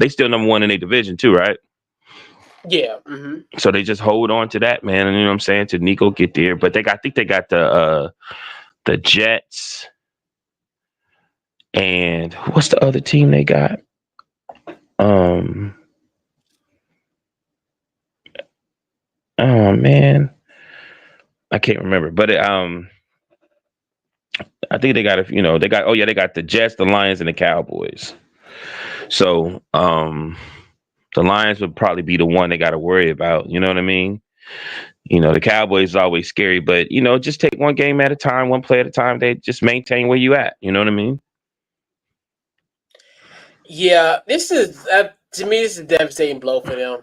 still number one in their division too, right? Yeah. Mm-hmm. So they just hold on to that, man. And you know what I'm saying? To Nico get there. But I think they got the Jets. And what's the other team they got? Oh man. I can't remember. But I think they got they got the Jets, the Lions, and the Cowboys. So the Lions would probably be the one they got to worry about. You know what I mean? The Cowboys is always scary, but just take one game at a time, one play at a time. They just maintain where you at. You know what I mean? Yeah, this is to me. This is a devastating blow for them.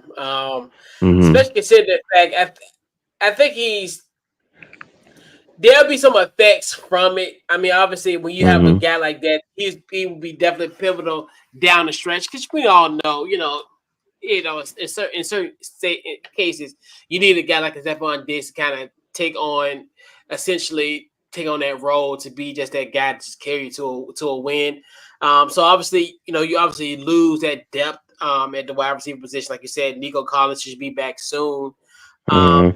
Especially considering the fact I think there'll be some effects from it. I mean, obviously, when you have a guy like that, he will be definitely pivotal down the stretch because we all know, in certain cases, you need a guy like a Stefon Diggs to kind of take on that role to be just that guy to just carry you to a win. So obviously, you obviously lose that depth at the wide receiver position, like you said. Nico Collins should be back soon.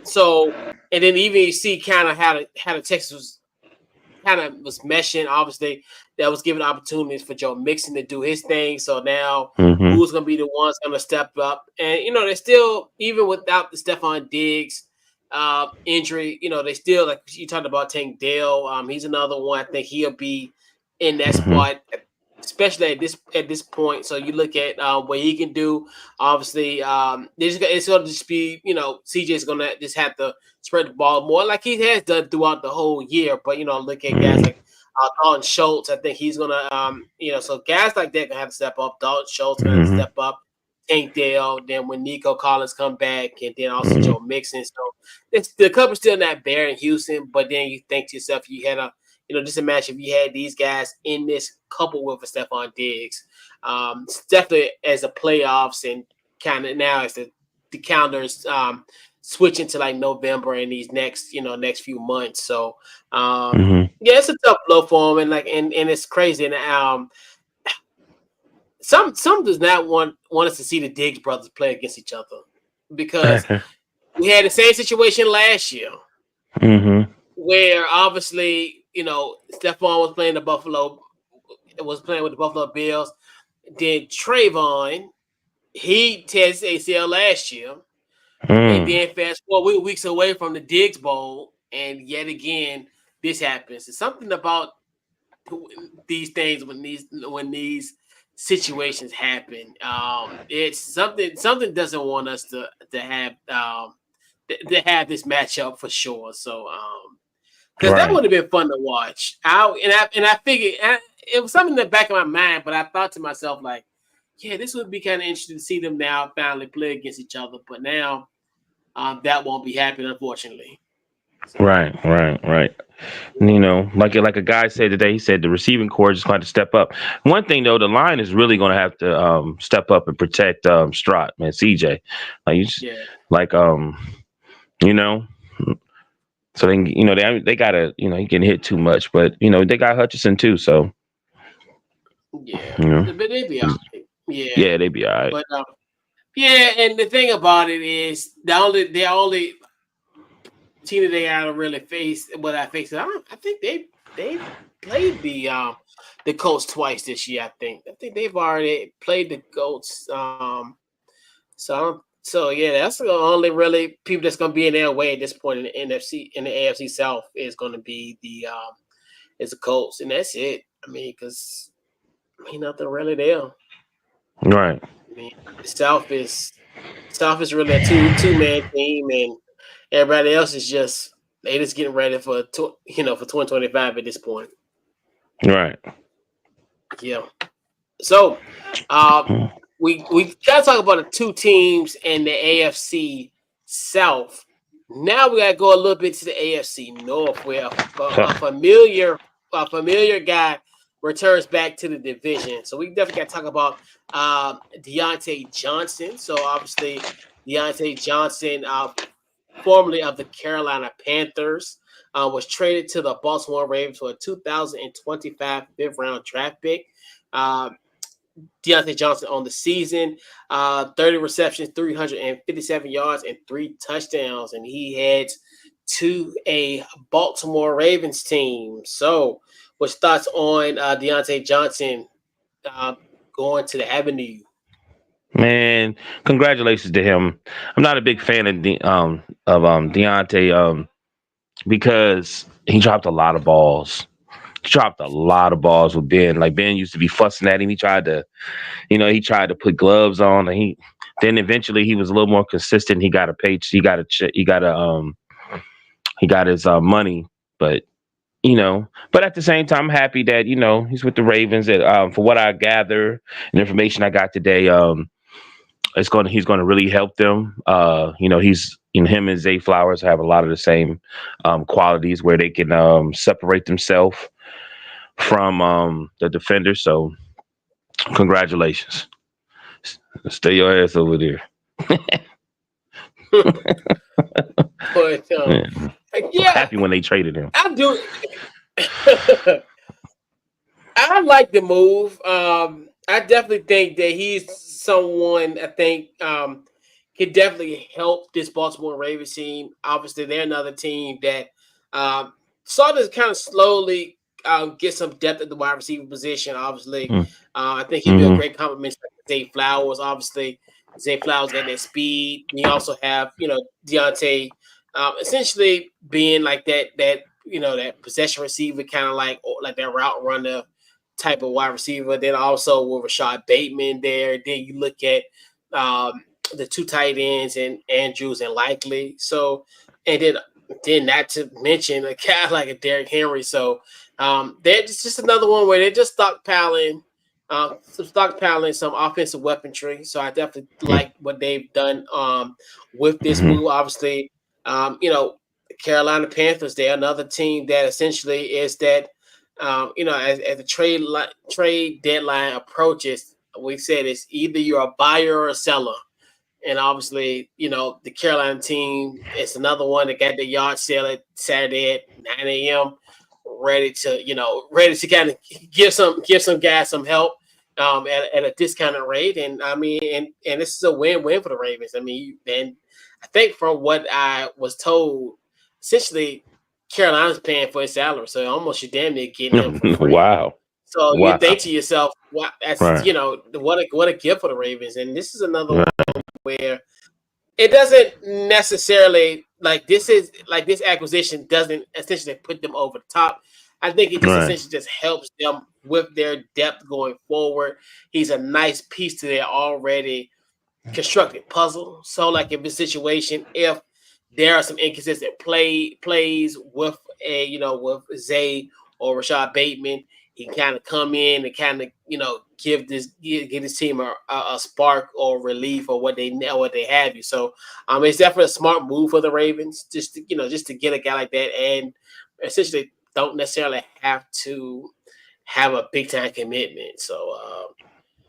So, and then even you see kind of how the Texas was meshing. Obviously, that was giving opportunities for Joe Mixon to do his thing. So now, who's going to be the ones going to step up? And they're still, even without the Stefon Diggs injury, they still, like you talked about, Tank Dell. He's another one. I think he'll be in that spot, especially at this point. So you look at what he can do. Obviously, it's going to just be, CJ's going to just have to spread the ball more like he has done throughout the whole year. But, look at guys like Dalton Schultz. I think he's going to, so guys like that going to have to step up. Dalton Schultz going to have to step up. Tank Dell, then when Nico Collins come back, and then also Joe Mixon. So the cup is still not bare in Houston, but then you think to yourself, you had just imagine if you had these guys in this couple with a Stefon Diggs. Definitely as the playoffs and kind of now as the calendars switching to like November and these next few months. So yeah, it's a tough blow for him, and it's crazy. And some does not want us to see the Diggs brothers play against each other because we had the same situation last year where obviously Stefon was playing with the Buffalo Bills. Then Trayvon, he tested ACL last year, and then fast forward, we're weeks away from the Diggs Bowl, and yet again this happens. It's something about these things when these situations happen. It's something doesn't want us to have this matchup for sure. So because that Right. would have been fun to watch. I figured it was something in the back of my mind, but I thought to myself like, yeah, this would be kind of interesting to see them now finally play against each other. But now that won't be happening, unfortunately. So, Right. You know, like a guy said today, he said the receiving core is just going to step up. One thing though, the line is really going to have to step up and protect Stroud, man, CJ. Like you just, yeah, like you know, so they gotta, he can hit too much, but they got Hutchinson too, so yeah, you know, but they'd be all right. Yeah, yeah, they be all right. but yeah, and the thing about it is the only team that they gotta really face. What I face, I think they played the Colts twice this year. I think they've already played the Colts. So yeah, that's the only really people that's gonna be in their way at this point in the NFC in the AFC South is gonna be the Colts, and that's it. I mean, because nothing really there. Right. I mean, the South is really a two-man team, and everybody else is they just getting ready for for 2025 at this point. Right. Yeah. So, we gotta talk about the two teams in the AFC South. Now we gotta go a little bit to the AFC North, where a familiar guy returns back to the division. So we definitely gotta talk about Diontae Johnson. So obviously, Diontae Johnson, formerly of the Carolina Panthers, was traded to the Baltimore Ravens for a 2025 fifth-round draft pick. Diontae Johnson on the season, 30 receptions, 357 yards, and 3 touchdowns. And he heads to a Baltimore Ravens team. So, what's thoughts on Diontae Johnson going to the Avenue? Man, congratulations to him. I'm not a big fan of Diontae because he dropped a lot of balls. He dropped a lot of balls with Ben. Like Ben used to be fussing at him. He tried to put gloves on, and then eventually he was a little more consistent. He got a page. He got his money, but but at the same time, I'm happy that he's with the Ravens. That for what I gather and information I got today, he's going to really help them. Him and Zay Flowers have a lot of the same qualities where they can separate themselves from the defender. So congratulations. Stay your ass over there. But yeah, Happy when they traded him. I do. I like the move. I definitely think that he's someone I think can definitely help this Baltimore Ravens team. Obviously, they're another team that started to kind of slowly get some depth at the wide receiver position. Obviously, I think he'd be a great compliment to Zay Flowers. Obviously, Zay Flowers got that speed. And you also have Diontae essentially being like that possession receiver, kind of like that route runner type of wide receiver. Then also with Rashad Bateman there. Then you look at the two tight ends and Andrews and Likely. So, and then not to mention a guy like a Derrick Henry. So they're just another one where they're just stockpiling some offensive weaponry. So I definitely like what they've done with this move. Obviously, Carolina Panthers, they're another team that essentially is that, as the trade deadline approaches, we said it's either you're a buyer or a seller. And obviously, the Carolina team is another one that got the yard sale at Saturday at 9 a.m. ready to kind of give some guys some help at a discounted rate. And I mean, and this is a win-win for the Ravens. I mean, and I think from what I was told, essentially Carolina's paying for his salary, so almost you're damn near getting him for free. Wow. So you think to yourself, "Wow, that's Right. what a gift for the Ravens." And this is another one where it doesn't necessarily this acquisition doesn't essentially put them over the top. I think it just Right. essentially just helps them with their depth going forward. He's a nice piece to their already constructed puzzle. So, like in this situation, if there are some inconsistent plays with with Zay or Rashad Bateman, he can kind of come in and kind of give his team a spark or relief or what they have you. So, it's definitely a smart move for the Ravens just to get a guy like that, and essentially don't necessarily have to have a big time commitment. So,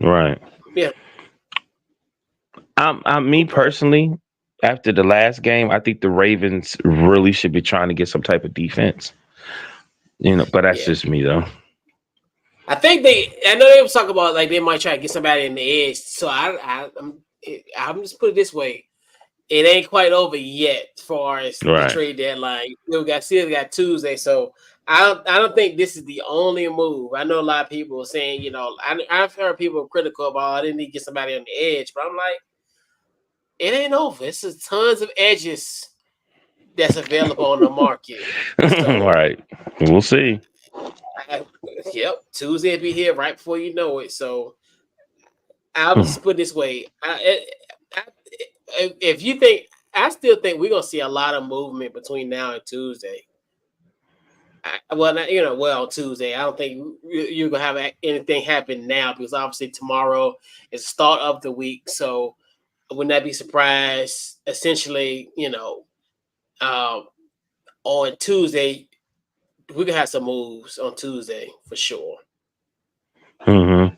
Right. yeah. Me personally, after the last game, I think the Ravens really should be trying to get some type of defense. But that's just me though. I think I know they was talking about like they might try to get somebody in the edge. So I'm just put it this way: it ain't quite over yet as far as the trade deadline. Still got Tuesday, so I don't think this is the only move. I know a lot of people are saying, I've heard people critical about I didn't need to get somebody on the edge, but I'm like, it ain't over. It's just tons of edges that's available on the market. So, all right, we'll see. Yep, Tuesday will be here right before you know it. So I'll just put it this way: if you think, I still think we're gonna see a lot of movement between now and Tuesday. On Tuesday, I don't think you're gonna have anything happen now because obviously tomorrow is the start of the week. So I would not be surprised. Essentially, on Tuesday we can have some moves on Tuesday for sure. Mm-hmm.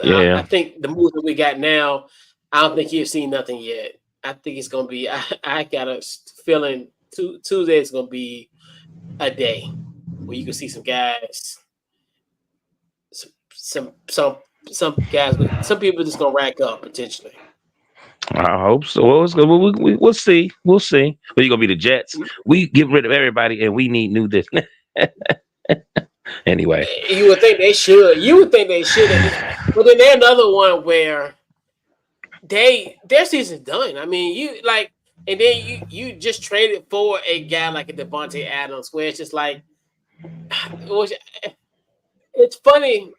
I think the moves that we got now, I don't think you've seen nothing yet. I think it's gonna be. I got a feeling Tuesday is gonna be a day where you can see some guys, some guys, some people just gonna rack up potentially. I hope so. We'll see. We'll see. But you're gonna be the Jets. We get rid of everybody, and we need new this. Anyway, you would think they should. But then there's another one where their season's done. I mean, and then you just traded for a guy like a Devontae Adams, where it's just like, it's funny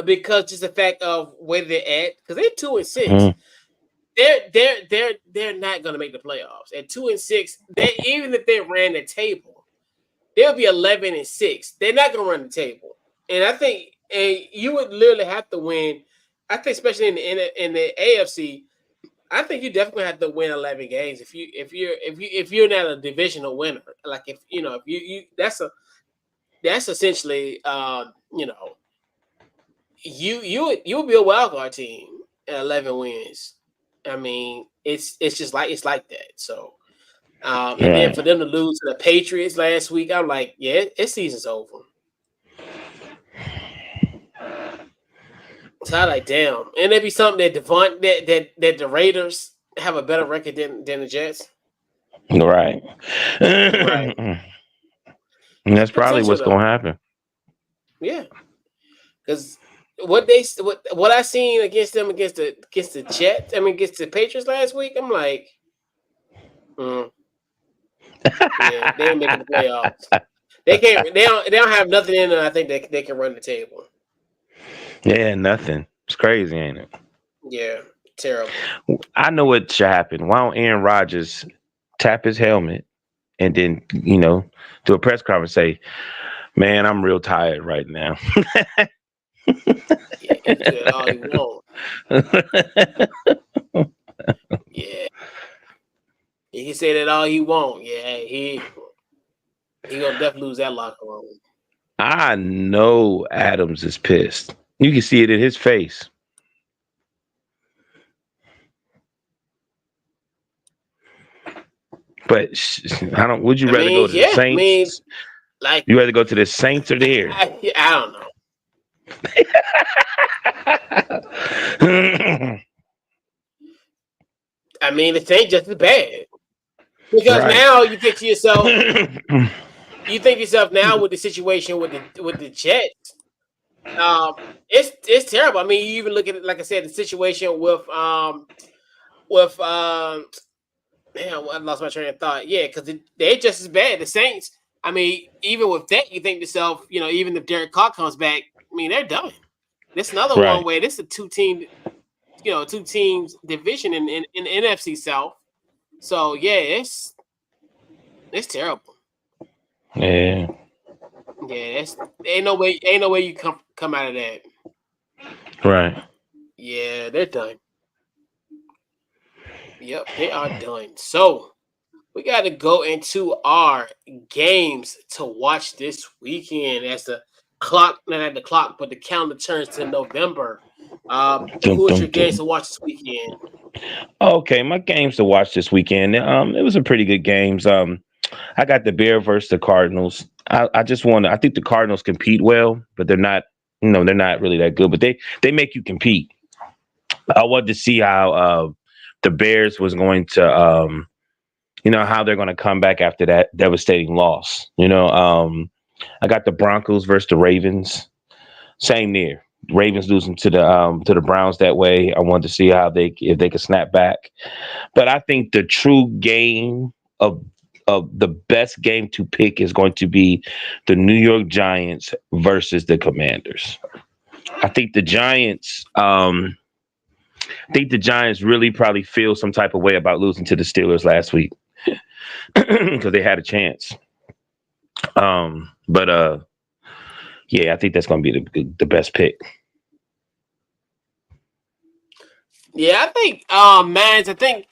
because just the fact of where they're at, because they're 2-6. They're not going to make the playoffs at 2-6. Even if they ran the table, they'll be 11-6. They're not going to run the table, and I think you would literally have to win. I think especially in the AFC, I think you definitely have to win 11 games if you're not a divisional winner. Like if you that's essentially you would be a wild card team at 11 wins. I mean, it's like that. So, and then for them to lose to the Patriots last week, I'm like, yeah, this season's over. So I like, damn, and it'd be something that the Raiders have a better record than the Jets. Right. Right. And that's probably what's going to happen. Yeah, because what I seen against them against the Jets, against the Patriots last week, I'm like, yeah, they ain't making the playoffs. They can't. They don't have nothing in them. I think they can run the table. Yeah, nothing. It's crazy, ain't it? Yeah, terrible. I know what should happen. Why don't Aaron Rodgers tap his helmet and then, do a press conference and say, man, I'm real tired right now. Yeah, he can do it all he wants. Yeah. He can say that all he wants. Yeah, he gonna definitely lose that locker room. I know Adams is pissed. You can see it in his face. But I don't. Would you rather go to the Saints? You rather go to the Saints or there? I don't know. The Saints just as bad because now you think to yourself, now with the situation with the Jets, it's terrible. You even look at it, like I said, the situation with damn, I lost my train of thought. Yeah, because they're just as bad. The Saints, I mean, even with that, you think to yourself, even if Derek Carr comes back, I mean, they're done. This is another one Right. where this is a two teams division in the NFC South. So yeah, it's terrible. Yeah. Yeah, ain't no way you come out of that. Right. Yeah, they're done. Yep, they are done. So we got to go into our games to watch this weekend as the clock, not the clock, but the calendar turns to November. Dum, Who is dum, your games dum. to watch this weekend? Okay, my games to watch this weekend. It was a pretty good games. I got the Bears versus the Cardinals. I just want to. I think the Cardinals compete well, but they're not. They're not really that good. But they make you compete. I wanted to see how the Bears was going to, how they're going to come back after that devastating loss. I got the Broncos versus the Ravens. Same there. Ravens losing to the Browns that way. I wanted to see if they could snap back. But I think the true game of the best game to pick is going to be the New York Giants versus the Commanders. I think the Giants. Really probably feel some type of way about losing to the Steelers last week because they had a chance. But yeah, I think that's going to be the best pick. Yeah, I think, I think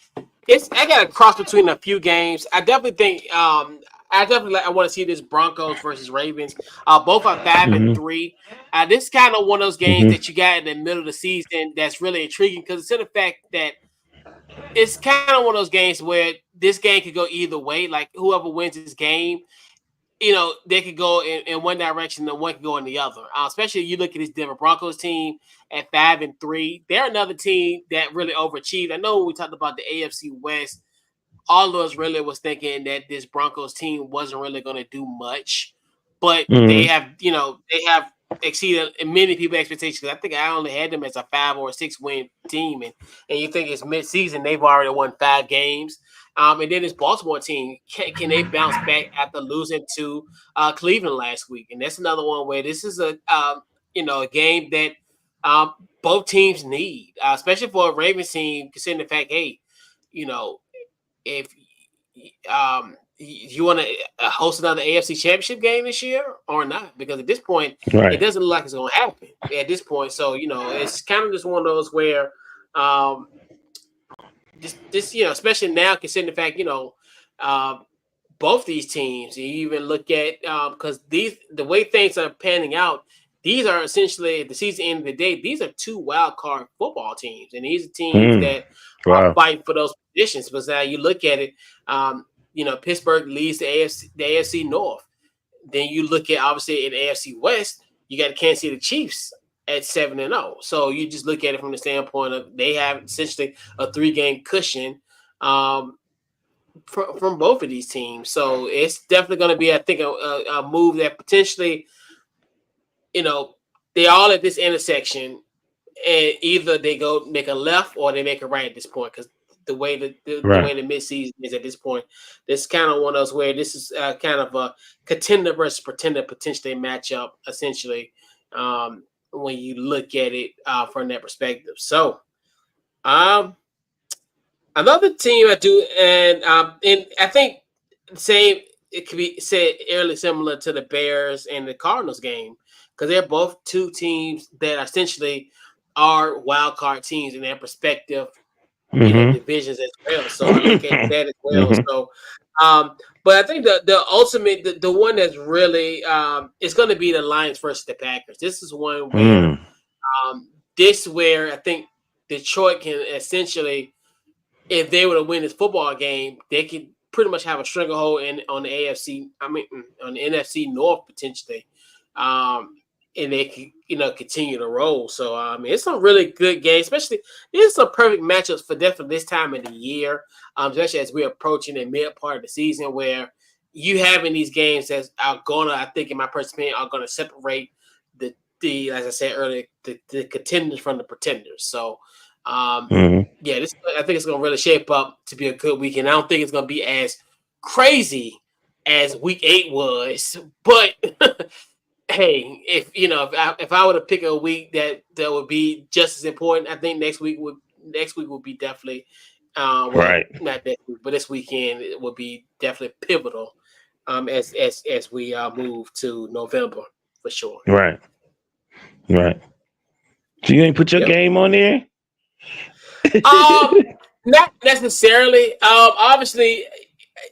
I got a cross between a few games. I definitely think, I want to see this Broncos versus Ravens. Both are 5-3. This is kind of one of those games that you got in the middle of the season that's really intriguing because it's in the fact that it's kind of one of those games where this game could go either way. Like whoever wins this game, they could go in one direction and one could go in the other. Especially you look at this Denver Broncos team at 5-3. They're another team that really overachieved. I know when we talked about the AFC West, all of us really was thinking that this Broncos team wasn't really going to do much, but they have exceeded many people's expectations. I think I only had them as a 5 or 6 win team, and you think it's mid-season, they've already won 5 games. And then this Baltimore team, can they bounce back after losing to Cleveland last week? And that's another one where this is a game that both teams need, especially for a Ravens team, considering the fact, hey, if you want to host another AFC Championship game this year or not, because at this point, Right. it doesn't look like it's going to happen at this point. So it's kind of just one of those where. Especially now, considering the fact, both these teams, you even look at because the way things are panning out, these are essentially at the season end of the day. These are 2 wild card football teams, and these are teams that are fighting for those positions. But now you look at it, Pittsburgh leads the AFC North. Then you look at obviously in the AFC West, you got the Kansas City Chiefs at 7-0. So you just look at it from the standpoint of they have essentially a 3-game cushion from both of these teams. So it's definitely going to be, I think, a move that potentially, they all at this intersection, and either they go make a left or they make a right at this point because the way the way the midseason is at this point, this kind of one of those where this is kind of a contender versus pretender potentially matchup essentially. When you look at it from that perspective. So, another team I do, and I think it could be said early similar to the Bears and the Cardinals game because they're both 2 teams that essentially are wild card teams in their perspective, divisions as well. So I look at that as well. So, but I think the ultimate, the one that's really is going to be the Lions versus the Packers. This is one where where I think Detroit can essentially, if they were to win this football game, they could pretty much have a stranglehold on the AFC. On the NFC North potentially, and they can continue to roll. So it's a really good game. Especially this is some perfect matchups for definitely this time of the year, especially as we're approaching the mid part of the season where you having these games that are gonna, I think in my personal opinion, are gonna separate the as I said earlier, the contenders from the pretenders. So, I think it's going to really shape up to be a good weekend. I don't think it's going to be as crazy as Week 8 was. But hey, if I were to pick a week that would be just as important, I think next week would be definitely Right. not next week, but this weekend it will be definitely pivotal as we move to November for sure. Right. Right. So you ain't put your game on there? Not necessarily. Obviously,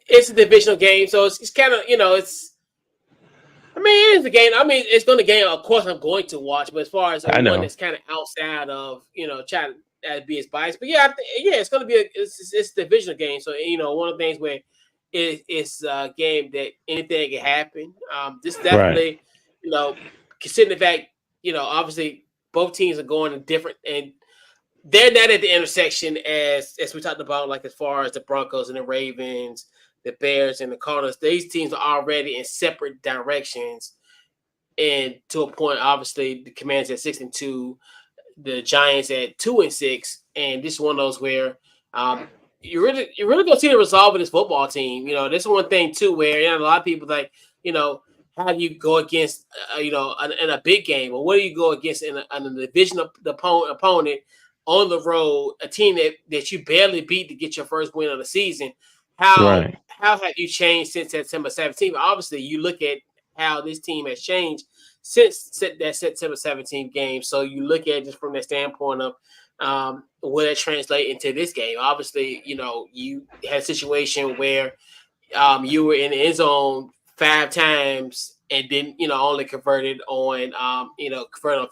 it's a divisional game, so it's kind of it's. I mean, it is a game. I mean, it's going to game. Of course, I'm going to watch, but as far as one that's kind of outside of trying to be as biased, but it's going to be it's a divisional game. So one of the things where it's a game that anything can happen. This definitely, considering the fact, obviously both teams are going in different and. They're not at the intersection as we talked about, like as far as the Broncos and the Ravens, the Bears and the Cardinals. These teams are already in separate directions, and to a point, obviously, the Commanders at 6-2, the Giants at 2-6, and this is one of those where you're really gonna see the resolve of this football team. This is one thing too, where a lot of people like, how do you go against in a big game, or what do you go against in a divisional opponent? On the road, a team that you barely beat to get your first win of the season. How have you changed since September 17th? Obviously, you look at how this team has changed since that September 17th game. So you look at it just from the standpoint of will it translate into this game? Obviously, you had a situation where you were in the end zone 5 times and then only converted on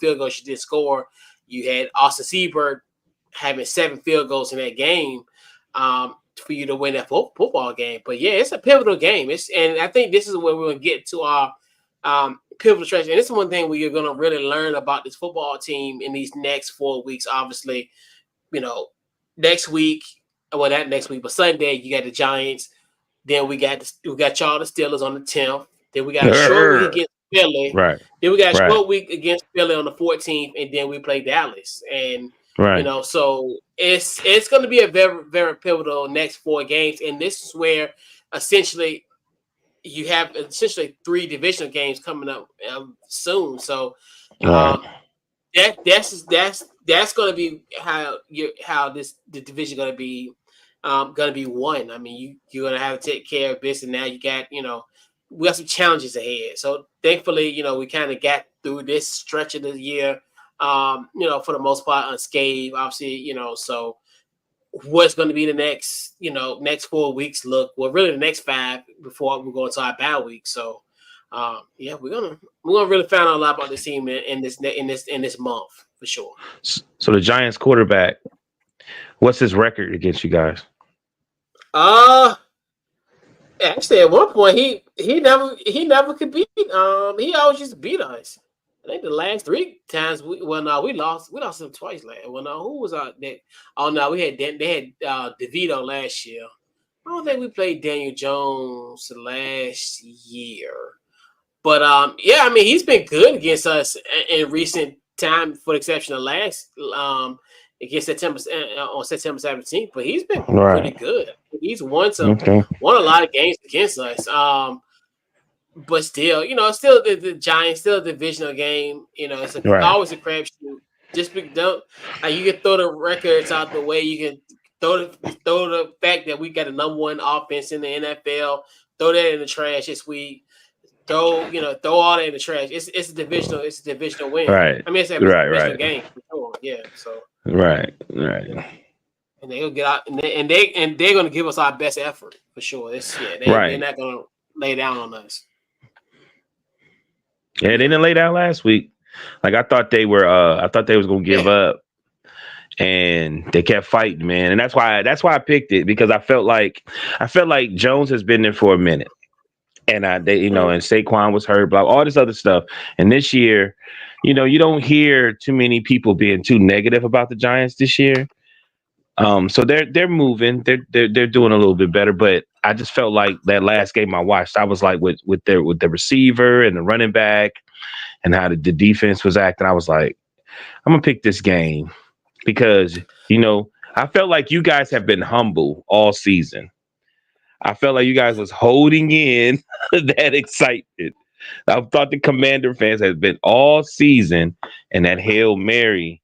field goals. You did score. You had Austin Seabird having 7 field goals in that game for you to win that football game. But yeah, it's a pivotal game. And I think this is where we're going to get to our pivotal stretch. And this is one thing where you're going to really learn about this football team in these next 4 weeks. Obviously, next week, well, not next week, but Sunday, you got the Giants. Then we got y'all the Steelers on the 10th. Then we got a short week against Philly. Right. Then we got a short week against Philly on the 14th, and then we play Dallas. And so it's going to be a very, very pivotal next 4 games. And this is where essentially you have 3 divisional games coming up soon. So that's going to be how the division going to be won. I mean, you're going to have to take care of this, and now you got we got some challenges ahead. So thankfully, we kind of got through this stretch of the year, for the most part unscathed. Obviously, so what's going to be the next 4 weeks look? Well, really the next 5 before we go into our bye week. So, we're gonna really find out a lot about this team in this month for sure. So the Giants quarterback, what's his record against you guys? Actually, at one point he never could beat. He always used to beat us. I think the last 3 times we lost them twice. Who was out there? Oh no, they had DeVito last year. I don't think we played Daniel Jones last year. But I mean he's been good against us in recent time, for the exception of last against September 17th. But he's been pretty good. He's won a lot of games against us. But still, still the Giants, still a divisional game. It's always a crapshoot. Just you can throw the records out the way. You can throw the fact that we got a number 1 offense in the NFL. Throw that in the trash this week. Throw all that in the trash. It's a divisional win. Right. I mean, it's a divisional game for sure. Yeah. So. Right. And they'll get out, and they're going to give us our best effort for sure. They're not going to lay down on us. Yeah, they didn't lay down last week. Like I thought they were. I thought they was going to give up, and they kept fighting, man. And that's why I picked it, because I felt like Jones has been there for a minute, and and Saquon was hurt, blah, all this other stuff. And this year, you don't hear too many people being too negative about the Giants this year. So they're moving, they're doing a little bit better, but I just felt like that last game I watched, I was like with the receiver and the running back and how the defense was acting, I was like, I'm gonna pick this game because I felt like you guys have been humble all season. I felt like you guys was holding in that excitement. I thought the Commander fans had been all season, and that Hail Mary,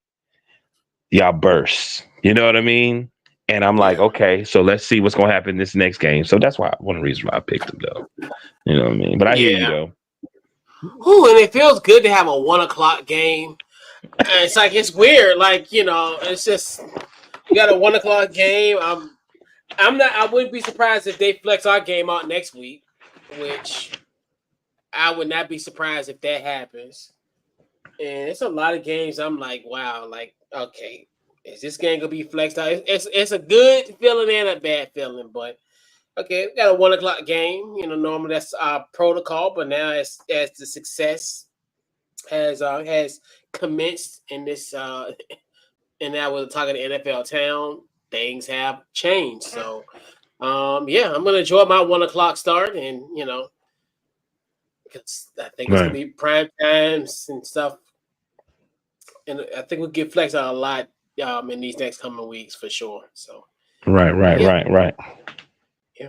y'all burst. You know what I mean? And I'm like, okay, so let's see what's gonna happen this next game. So that's why one reason why I picked them, though. You know what I mean? But I hear you though. Ooh, and it feels good to have a 1 o'clock game. And it's like it's weird, like it's just you got a 1 o'clock game. I wouldn't be surprised if they flex our game out next week, which I would not be surprised if that happens. And it's a lot of games. I'm like, wow, like okay, is this game gonna be flexed out? It's a good feeling and a bad feeling, but. Okay, we got a 1 o'clock game. Normally that's our protocol, but now as the success has commenced in this, and now we're talking NFL town, things have changed. So, I'm gonna enjoy my 1 o'clock start, and because I think it's gonna be prime times and stuff, and I think we'll get flexed out a lot in these next coming weeks for sure. So, right. Yeah.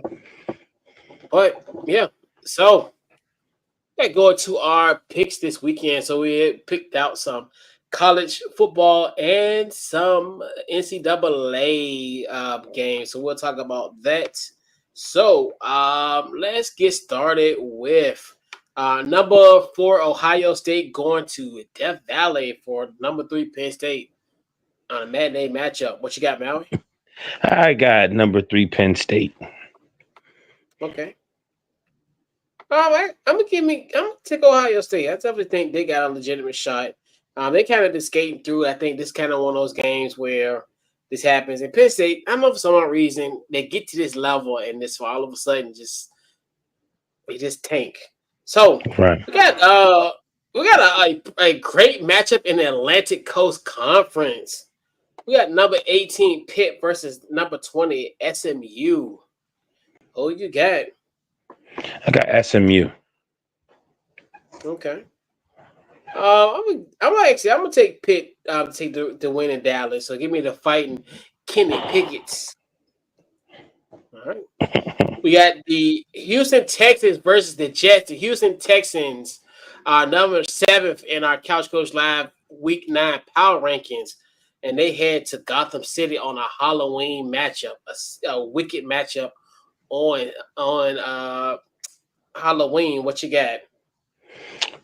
But so going to our picks this weekend. So we had picked out some college football and some NCAA games. So we'll talk about that. So let's get started with number 4 Ohio State going to Death Valley for number 3 Penn State on a matinee matchup. What you got, Maui? I got number 3 Penn State. Okay. All right. I'm gonna take Ohio State. I definitely think they got a legitimate shot. They kind of just skating through. I think this kind of one of those games where this happens. And Penn State, I don't know for some reason they get to this level and this all of a sudden they just tank. So we got a great matchup in the Atlantic Coast Conference. We got number 18 Pitt versus number 20 SMU. Who you got? I got SMU. Okay. I'm gonna take Pitt. Take the win in Dallas. So give me the fighting Kenny Pickett's. All right. We got the Houston Texans versus the Jets. The Houston Texans are number 7th in our Couch Coach Live Week 9 power rankings, and they head to Gotham City on a Halloween matchup, a wicked matchup on Halloween. What you got?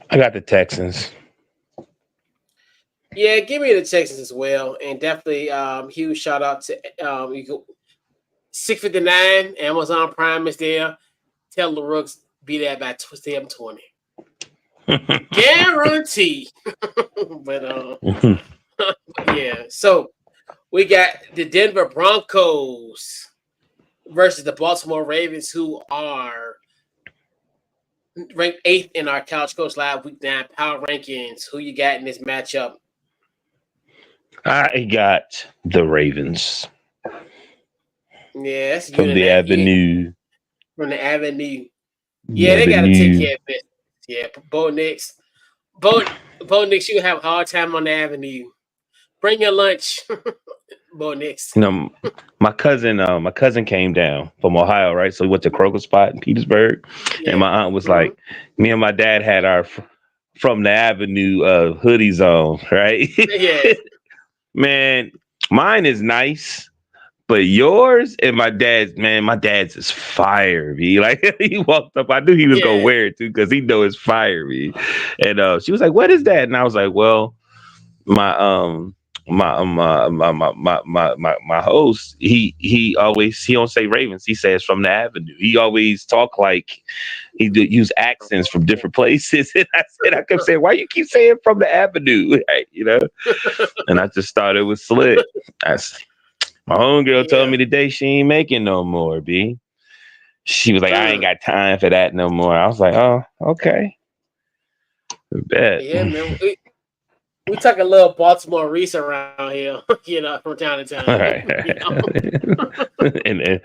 I got the Texans. Yeah, give me the Texans as well, and definitely huge shout out to $6.59 Amazon Prime is there. Tell the Rooks be there by 7:20. Guarantee. But yeah. So we got the Denver Broncos versus the Baltimore Ravens, who are ranked 8th in our Couch Coach Live Week 9 power rankings. Who you got in this matchup? I got the Ravens. Yeah, that's from the Avenue. From the Avenue. Yeah, they got to take care of it. Yeah, Bo Nix. Bo Nix, you have a hard time on the Avenue. Bring your lunch. Bo Nix. My cousin came down from Ohio, right? So we went to Kroger Spot in Petersburg. Yeah. And my aunt was like, me and my dad had our From the Avenue hoodies on, right? Yeah. Man, mine is nice. But yours and my dad's is fire, me. Like he walked up, I knew he was gonna wear it too because he know it's fire, me. And she was like, "What is that?" And I was like, "Well, my host, he don't say Ravens, he says From the Avenue. He always talk like he use accents from different places." And I kept saying, "Why you keep saying From the Avenue?" Right, And I just thought it was slick. My homegirl told me today she ain't making no more, B. She was like, I ain't got time for that no more. I was like, oh, okay. Bet. Yeah, man. We talk a little Baltimore Reese around here, from time to time. Right. and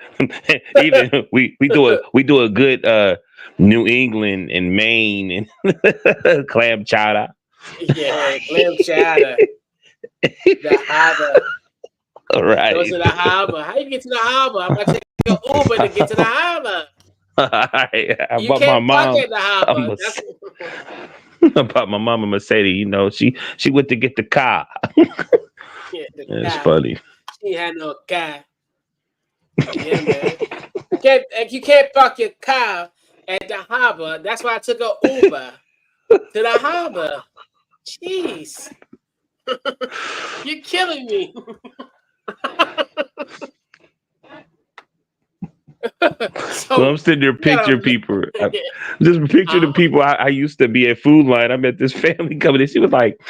even we do a good New England and Maine and clam chowder. Yeah, clam chowder. The harbor. All right. Go to the harbor. How you get to the harbor? I'm gonna take an Uber to get to the harbor. I You bought my can't park mom at the a harbor. Merce- I bought my mom a Mercedes. You know, she went to get the car. Yeah, the It's guy. funny. She had no car. Yeah, man. You can't park your car at the harbor. That's why I took an Uber to the harbor. Jeez. You're killing me. Well, So I'm sitting there you gotta picture people. yeah. Just picture the Uh-huh. people I used to be at Food Line. I met this family coming in. She was like,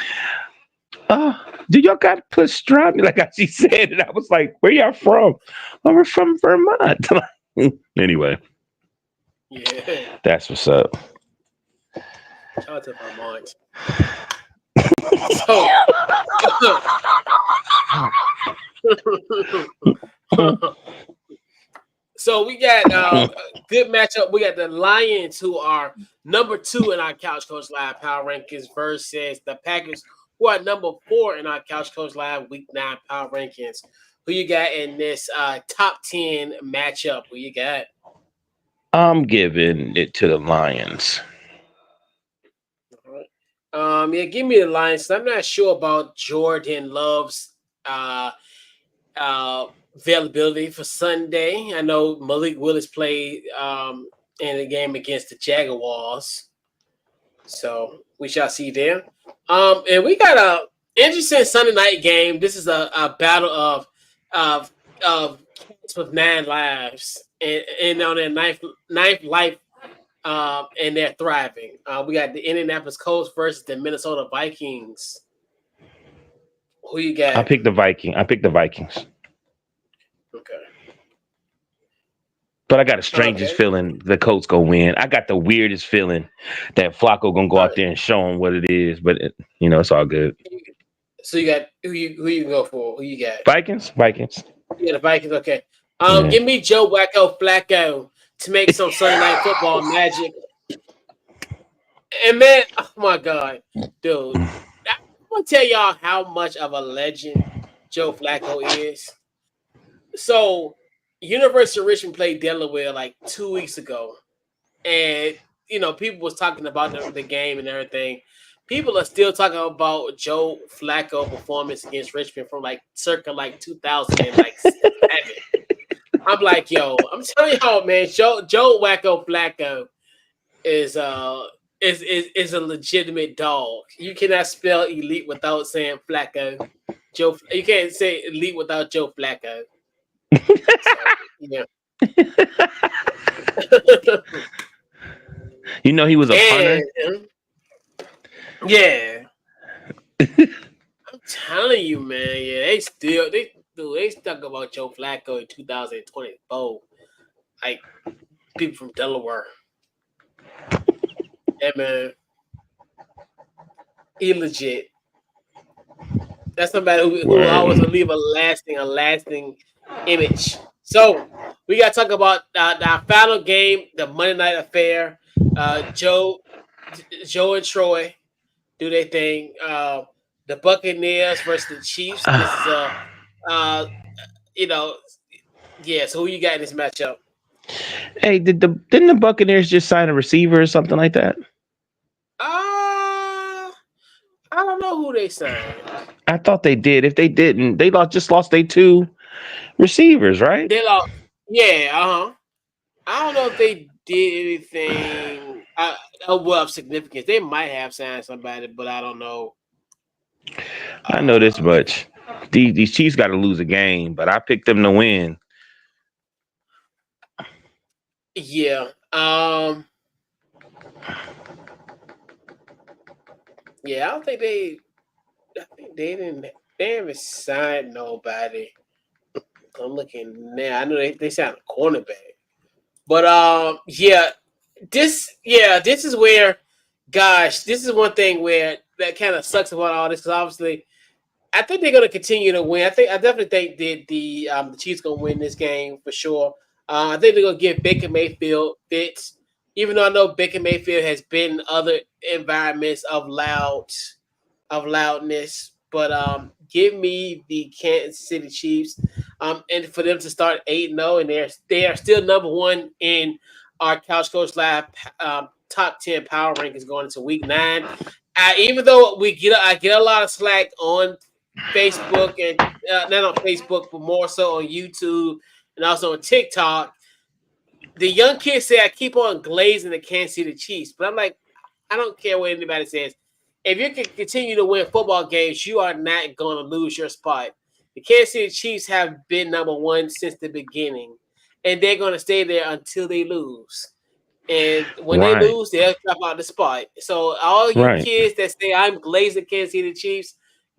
"Oh, do y'all got pastrami?" Like how she said it. I was like, "Where y'all from?" "Oh, we're from Vermont." Anyway, Yeah. that's what's up. Shout out to Vermont. So so we got a good matchup. We got the Lions, who are number 2 in our Couch Coach Live Power Rankings, versus the Packers, who are number 4 in our Couch Coach Live Week 9 Power Rankings. Who you got in this top 10 matchup? Who you got? I'm giving it to the Lions. Yeah, give me the Lions. I'm not sure about Jordan Love's availability for Sunday. I know Malik Willis played in the game against the Jaguars, so we shall see there. And we got a interesting Sunday night game. This is a battle of kids with 9 lives and on their ninth life. And they're thriving. We got the Indianapolis Colts versus the Minnesota Vikings. Who you got? I picked the Vikings. Okay. But I got the strangest feeling the Colts gonna win. I got the weirdest feeling that Flacco gonna go out there and show them what it is. But it's all good. So you got who you go for? Who you got? Vikings. Yeah, the Vikings. Okay. Yeah. Give me Joe Flacco to make some Sunday Night Football magic. And man, oh my God, dude, I'm gonna tell y'all how much of a legend Joe Flacco is. So, University of Richmond played Delaware like 2 weeks ago, and people was talking about the game and everything. People are still talking about Joe Flacco performance against Richmond from circa 2007. I'm like, yo, I'm telling y'all, man, Joe Flacco is a legitimate dog. You cannot spell elite without saying Flacco. You can't say elite without Joe Flacco. So, yeah. He was a punter. Yeah. I'm telling you, man. Yeah, they stuck about Joe Flacco in 2024. Like people from Delaware. Yeah, man. He legit. That's somebody who always will leave a lasting image. So we got to talk about our final game, the Monday night affair. Joe and Troy do their thing. The Buccaneers versus the Chiefs. This is So who you got in this matchup? Hey, didn't the Buccaneers just sign a receiver or something like that? I don't know who they signed. I thought they did. If they didn't, they lost their 2 receivers, right? They lost. Yeah, I don't know if they did anything of significance. They might have signed somebody, but I don't know. I know this much. These Chiefs got to lose a game, but I picked them to win. Yeah. Yeah, I don't think they. I think they didn't. They haven't signed nobody. I'm looking now. I know they signed a cornerback, but this is where, gosh, this is one thing where that kind of sucks about all this, because obviously, I think they're going to continue to win. I definitely think the Chiefs going to win this game for sure. I think they're going to give Baker Mayfield fits, even though I know Baker Mayfield has been in other environments of loudness. But give me the Kansas City Chiefs, and for them to start 8-0, and they are still number 1 in our Couch Coach Lab top 10 power rankings going into week 9. Even though I get a lot of slack on Facebook and not on Facebook, but more so on YouTube and also on TikTok. The young kids say I keep on glazing the Kansas City Chiefs, but I'm like, I don't care what anybody says. If you can continue to win football games, you are not going to lose your spot. The Kansas City Chiefs have been number 1 since the beginning, and they're going to stay there until they lose. And when they lose, they'll drop out the spot. So all you kids that say I'm glazing Kansas City Chiefs,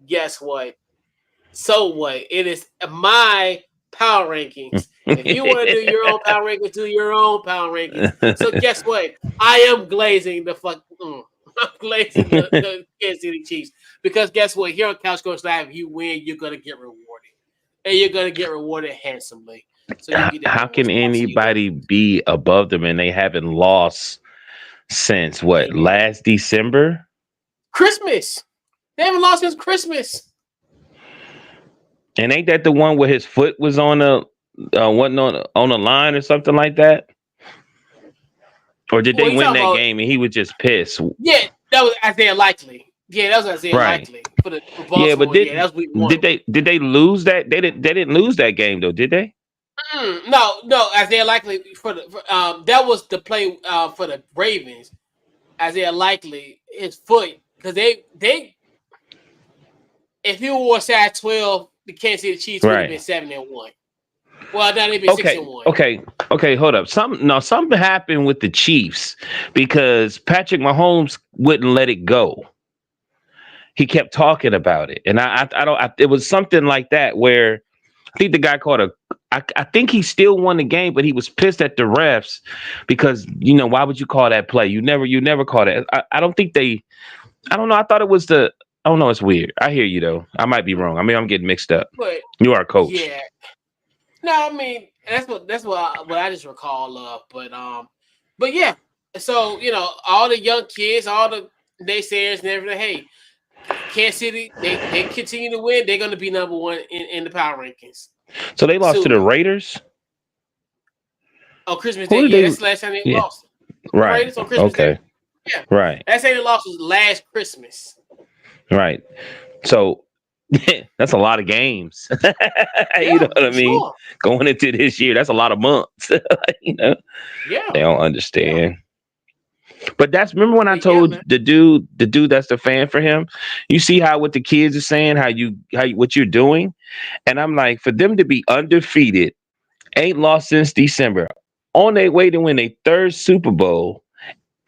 guess what? So what? It is my power rankings. If you want to do your own power rankings, do your own power rankings. So guess what? I am glazing the I'm glazing the Kansas City Chiefs because guess what? Here on Couch Coach Live, if you win, you're gonna get rewarded, and you're gonna get rewarded handsomely. So how can anybody be above them and they haven't lost since last December? Christmas. They haven't lost since Christmas. And ain't that the one where his foot was on wasn't on the line or something like that? Or did they win that game and he was just pissed? Yeah, that was Isaiah Likely. Yeah, that was Isaiah Likely for Baltimore. Yeah, but that was week 1. Did they lose that? They didn't lose that game though, did they? No. Isaiah Likely that was the play for the Ravens. Isaiah Likely, his foot, because they if he wore size 12, the Kansas City Chiefs would have been 7-1. Well, now they'd be 6-1. Okay, hold up. Something happened with the Chiefs because Patrick Mahomes wouldn't let it go. He kept talking about it, and I don't. It was something like that where I think the guy caught I think he still won the game, but he was pissed at the refs because why would you call that play? You never call that. I don't think they. I don't know. I thought it was the. I don't know. It's weird. I hear you though. I might be wrong. I mean, I'm getting mixed up. But you are a coach. Yeah. No, I mean that's what I just recall of. But yeah. So all the young kids, all the naysayers and everything. Hey, Kansas City, they continue to win. They're going to be number 1 in the power rankings. So they lost to the Raiders. Oh, Christmas Day. Yeah, that's the last time they lost. Right. Raiders on Christmas Day. Yeah. Right. That's how they lost was last Christmas. Right. So that's a lot of games. You know what I mean? Sure. Going into this year, that's a lot of months. Yeah. They don't understand. Yeah. But remember when I told the dude that's the fan for him, you see how what the kids are saying, what you're doing? And I'm like, for them to be undefeated, ain't lost since December, on their way to win their 3rd Super Bowl,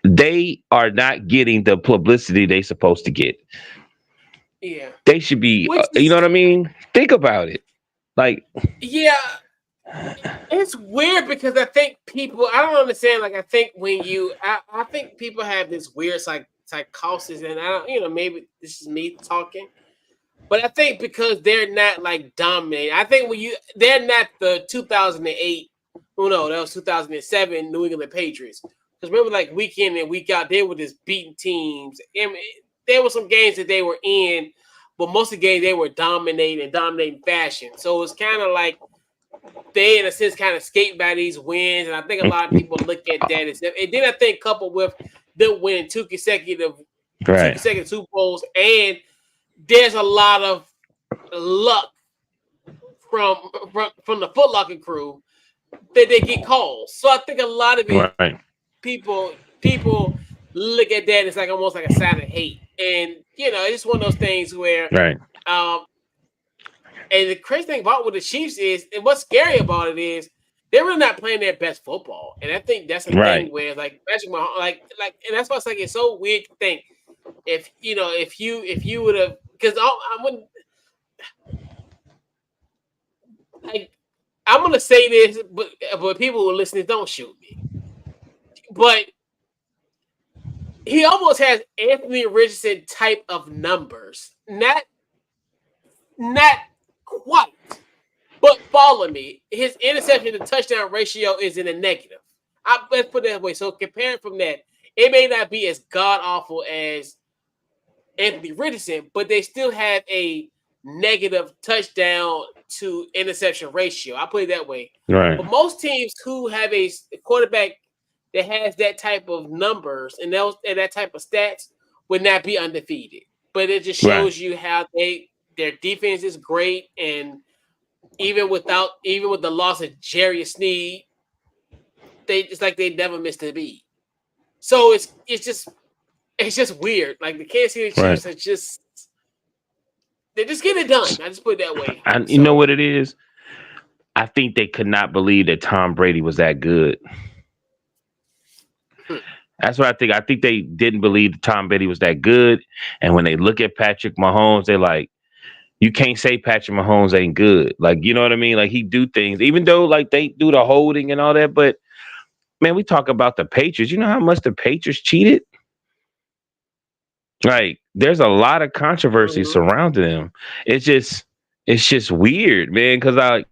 they are not getting the publicity they supposed to get. Yeah. They should be, you know what I mean? Think about it. Like, yeah, it's weird because I think people, I don't understand. Like, I think I think people have this weird psychosis, and I don't, maybe this is me talking, but I think because they're not like dominating. I think they're not the 2008, no, that was 2007 New England Patriots. Because remember, like week in and week out, they were just beating teams. And there were some games that they were in, but most of the games they were dominating fashion. So it's kind of like they, in a sense, kind of skate by these wins. And I think a lot of people look at that as, and then I think coupled with them winning two consecutive Super Bowls, and there's a lot of luck from the Foot Locker crew that they get calls. So I think a lot of it, people look at that as like almost like a sign of hate. And it's one of those things where and the crazy thing about with the Chiefs is, and what's scary about it is, they're really not playing their best football. And I think that's the thing where like Patrick Mahomes, like and that's why it's like it's so weird to think if you would have, because I wouldn't, like, I'm gonna say this, but people who are listening, don't shoot me. But he almost has Anthony Richardson type of numbers. Not quite. But follow me. His interception to touchdown ratio is in a negative. Let's put it that way. So compared from that, it may not be as god-awful as Anthony Richardson, but they still have a negative touchdown to interception ratio. I'll put it that way. Right. But most teams who have a quarterback that has that type of numbers and that type of stats would not be undefeated. But it just Right. shows you how their defense is great, and even with the loss of Jerry Sneed, it's like they never missed a beat. So it's just weird. Like the Kansas City Chiefs Right. they're just getting it done. I just put it that way. And you know So what it is? I think they could not believe that Tom Brady was that good. That's what I think. I think they didn't believe that Tom Brady was that good. And when they look at Patrick Mahomes, they're like, you can't say Patrick Mahomes ain't good. Like, you know what I mean? Like he do things, even though like they do the holding and all that. But man, we talk about the Patriots. You know how much the Patriots cheated? Like, there's a lot of controversy mhm. surrounding them. It's just weird, man. Because like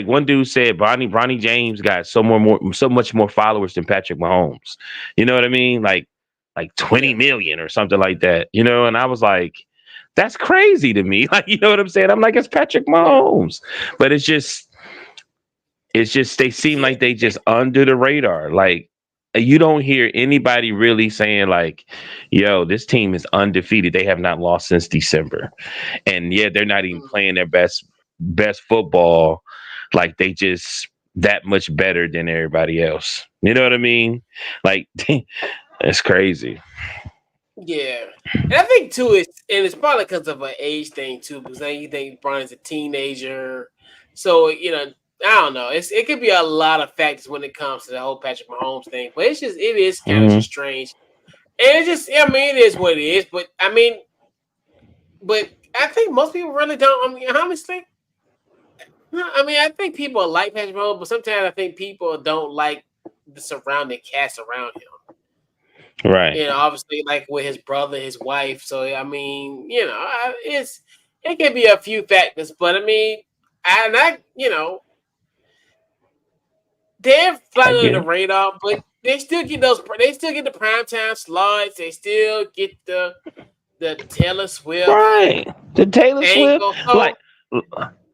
one dude said, Bronny James got so much more followers than Patrick Mahomes. You know what I mean? Like 20 Yeah. million or something like that. And I was like, that's crazy to me. Like, you know what I'm saying? I'm like, it's Patrick Yeah. Mahomes, but it's just they seem Yeah. like they just under the radar. Like you don't hear anybody really saying like, "Yo, this team is undefeated. They have not lost since December." And yeah, they're not even Mhm. playing their best football. Like they just that much better than everybody else. You know what I mean? Like it's crazy. Yeah. And I think too it's probably because of an age thing too, because now you think Brian's a teenager. So, I don't know. It could be a lot of factors when it comes to the whole Patrick Mahomes thing. But it is kind of Hmm. just strange. And it is what it is. But I think most people really don't. I mean, honestly, I think people like Patrick Mahomes, but sometimes I think people don't like the surrounding cast around him. Right. Obviously, like with his brother, his wife. So it can be a few factors, but they're I flying get under the it. radar, but they still get those. They still get the primetime slots. They still get the Taylor Swift Right. The Taylor Swift. angle. So Like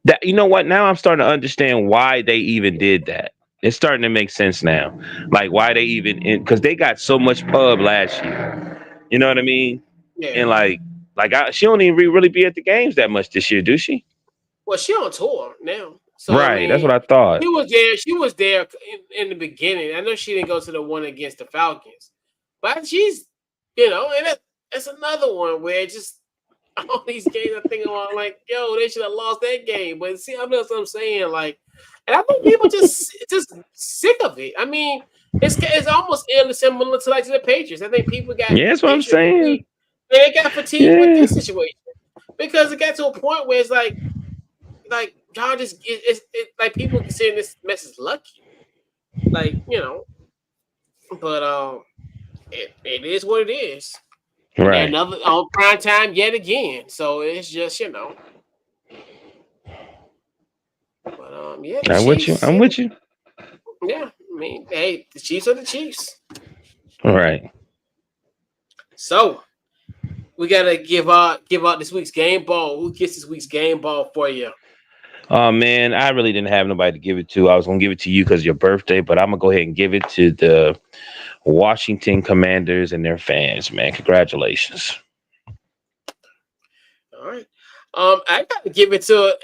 that. You know what? Now I'm starting to understand why they even did that. It's starting to make sense now. Like why they even because they got so much pub last year. You know what I mean? yeah. And she don't even really be at the games that much this year, do she? Well, she on tour now. So Right. That's what I thought. she was there. She was there in the beginning. I know she didn't go to the one against the Falcons, but she's and that's another one where just all these games I think about like, yo, they should have lost that game. But see, that's what I'm saying. Like, and I think people just sick of it. I mean, it's almost eerily similar to like to the Patriots. I think people got Yeah, that's what I'm Patriot saying. fatigue. They got fatigued with Yeah. this situation because it got to a point where it's like y'all just like people consider this mess is lucky. Like, but it is what it is. And they're Right. another on prime time yet again. So it's just, but yeah, the I'm with you. Chiefs, I'm with you. yeah. I mean, hey, the Chiefs are the Chiefs. All right. So we gotta give out this week's game ball. Who gets this week's game ball for you? Oh man, I really didn't have nobody to give it to. I was gonna give it to you because your birthday, but I'm gonna go ahead and give it to the Washington Commanders and their fans, man. Congratulations. All right. I gotta give it to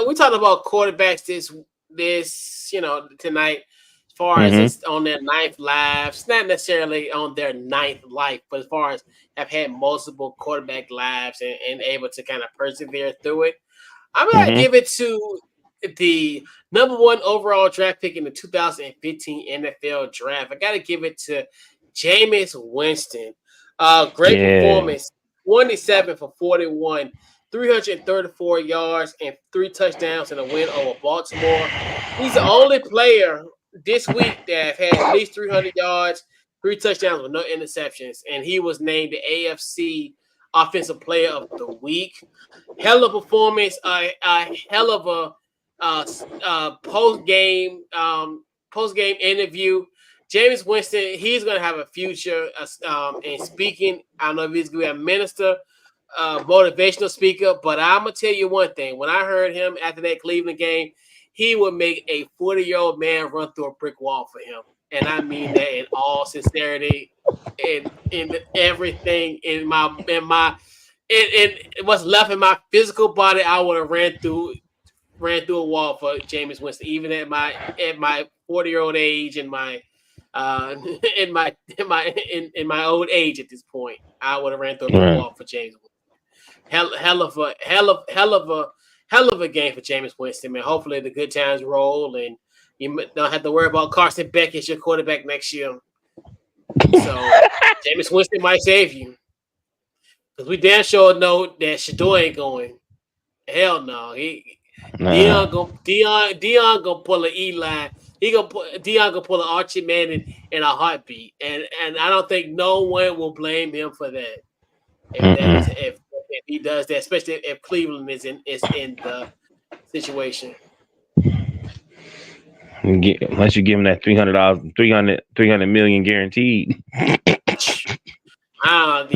we talked about quarterbacks this tonight. As far as Hmm. it's on their ninth lives, not necessarily on their ninth life, but as far as have had multiple quarterback lives and able to kind of persevere through it. I'm gonna Hmm. give it to the number one overall draft pick in the 2015 NFL draft. I gotta give it to Jameis Winston. Great Yeah. performance, 27 for 41, 334 yards and 3 touchdowns in a win over Baltimore. He's the only player this week that had at least 300 yards, 3 touchdowns with no interceptions, and he was named the AFC Offensive Player of the Week. Hell of a performance, a hell of a post game interview. James Winston, he's going to have a future in speaking. I don't know if he's going to be a minister, motivational speaker, but I'm going to tell you one thing. When I heard him after that Cleveland game, he would make a 40-year-old man run through a brick wall for him. and I mean that in all sincerity, and in everything in what's left in my physical body, I would have ran through a wall for Jameis Winston, even at my 40-year-old age and my in my old age at this point, I would have ran through a brick wall for Jameis Winston. Hell of a game for Jameis Winston, man. Hopefully the good times roll and you don't have to worry about Carson Beck as your quarterback next year. So Jameis Winston might save you. Because we damn sure know that Shador ain't going. Hell no. Dion gonna pull an Eli. Dion gonna pull an Archie Manning in a heartbeat. And I don't think no one will blame him for that. If he does that, especially if Cleveland is in the situation. Unless you give him that $300 million guaranteed. I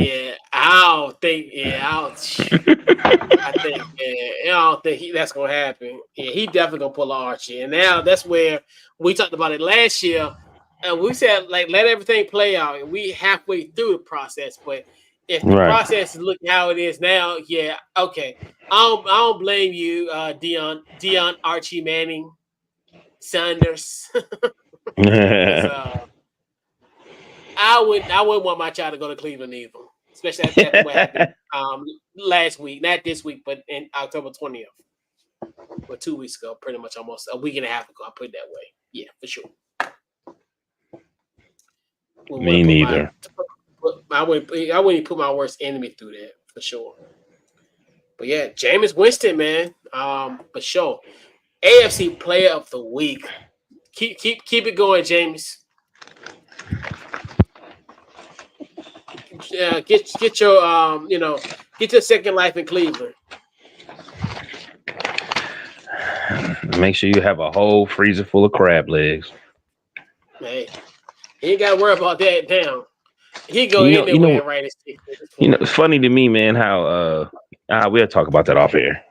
don't think that's gonna happen. Yeah, he definitely gonna pull Archie. And now that's where we talked about it last year. And we said like let everything play out. And we halfway through the process, but if the process is looking how it is now, yeah, okay. I don't blame you, Dion Archie Manning Sanders. I wouldn't want my child to go to Cleveland either, especially after what happened last week, not this week, but in October 20th, or 2 weeks ago, pretty much almost a week and a half ago. I put it that way. Yeah, for sure. Me neither. I wouldn't put my worst enemy through that for sure. But yeah, Jameis Winston, man, for sure. AFC Player of the Week. Keep it going, Jameis. Get your get your second life in Cleveland. Make sure you have a whole freezer full of crab legs. Hey, he ain't got to worry about that down. He go anywhere, right? It's funny to me, man, how we'll talk about that off air.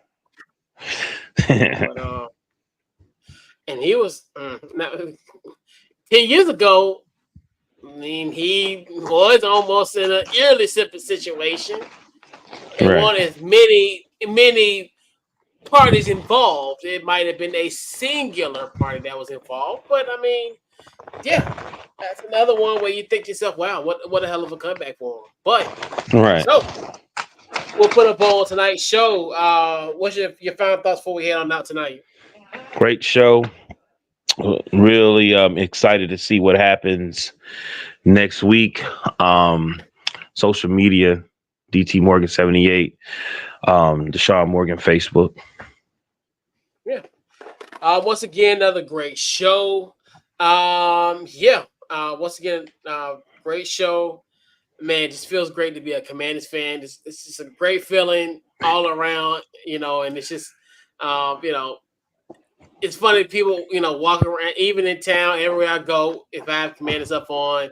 But, and he was 10 years ago. I mean, he was almost in an eerily situation. And one as many parties involved. It might have been a singular party that was involved, but I mean, yeah, that's another one where you think to yourself, "Wow, what a hell of a comeback for him." But so we'll put up on tonight's show. What's your final thoughts before we head on out tonight? Great show. Really excited to see what happens next week. Social media, DT Morgan 78, Deshaun Morgan Facebook. Yeah. Once again, another great show. Once again, great show. Man, it just feels great to be a Commanders fan. It's just a great feeling all around, and it's just, it's funny people, walking around, even in town, everywhere I go, if I have Commanders up on,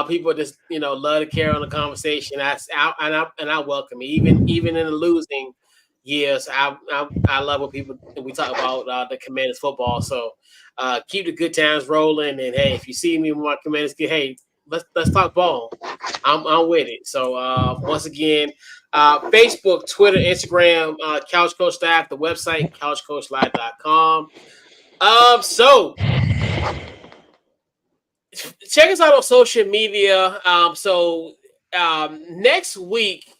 people just, love to carry on the conversation. I welcome it. Even in the losing years, I love when we talk about the Commanders football. So keep the good times rolling. And hey, if you see me with my Commanders, hey, let's talk ball. I'm with it. So once again, Facebook, Twitter, Instagram, Couch Coach Live, the website, couchcoachlive.com. So check us out on social media. Next week,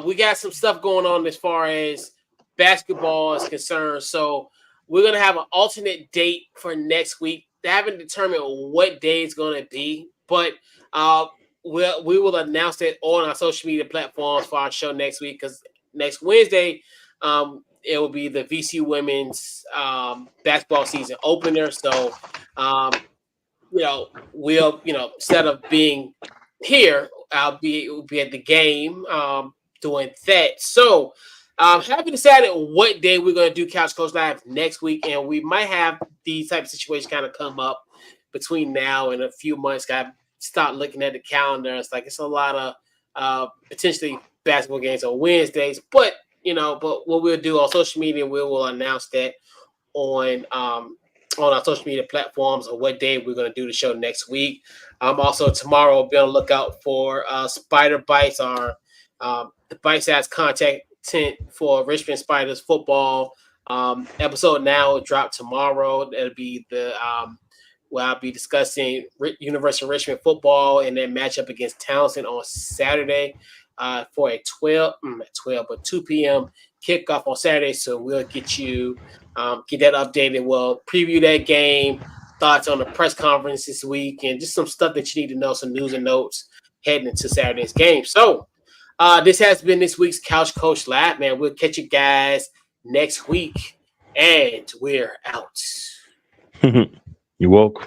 we got some stuff going on as far as basketball is concerned. So we're going to have an alternate date for next week. They haven't determined what day it's going to be, but we will announce that on our social media platforms for our show next week, because next Wednesday, it will be the VCU women's basketball season opener. So, we'll, instead of being here, we'll be at the game doing that. So, haven't decided what day we're going to do Couch Coach Live next week, and we might have these type of situations kind of come up between now and a few months. Got start looking at the calendar. It's like it's a lot of potentially basketball games on Wednesdays, but what we'll do on social media, we will announce that on on our social media platforms of what day we're going to do the show next week. Also tomorrow, be on the lookout for Spider Bites, our the bite-sized content for Richmond Spiders football. Episode now will drop tomorrow. That'll be the where I'll be discussing University of Richmond football and then matchup against Townsend on Saturday for a 2 p.m. kickoff on Saturday. So we'll get you get that updated. We'll preview that game, thoughts on the press conference this week, and just some stuff that you need to know, some news and notes heading into Saturday's game. So this has been this week's Couch Coach Live, man. We'll catch you guys next week, and we're out. You're woke.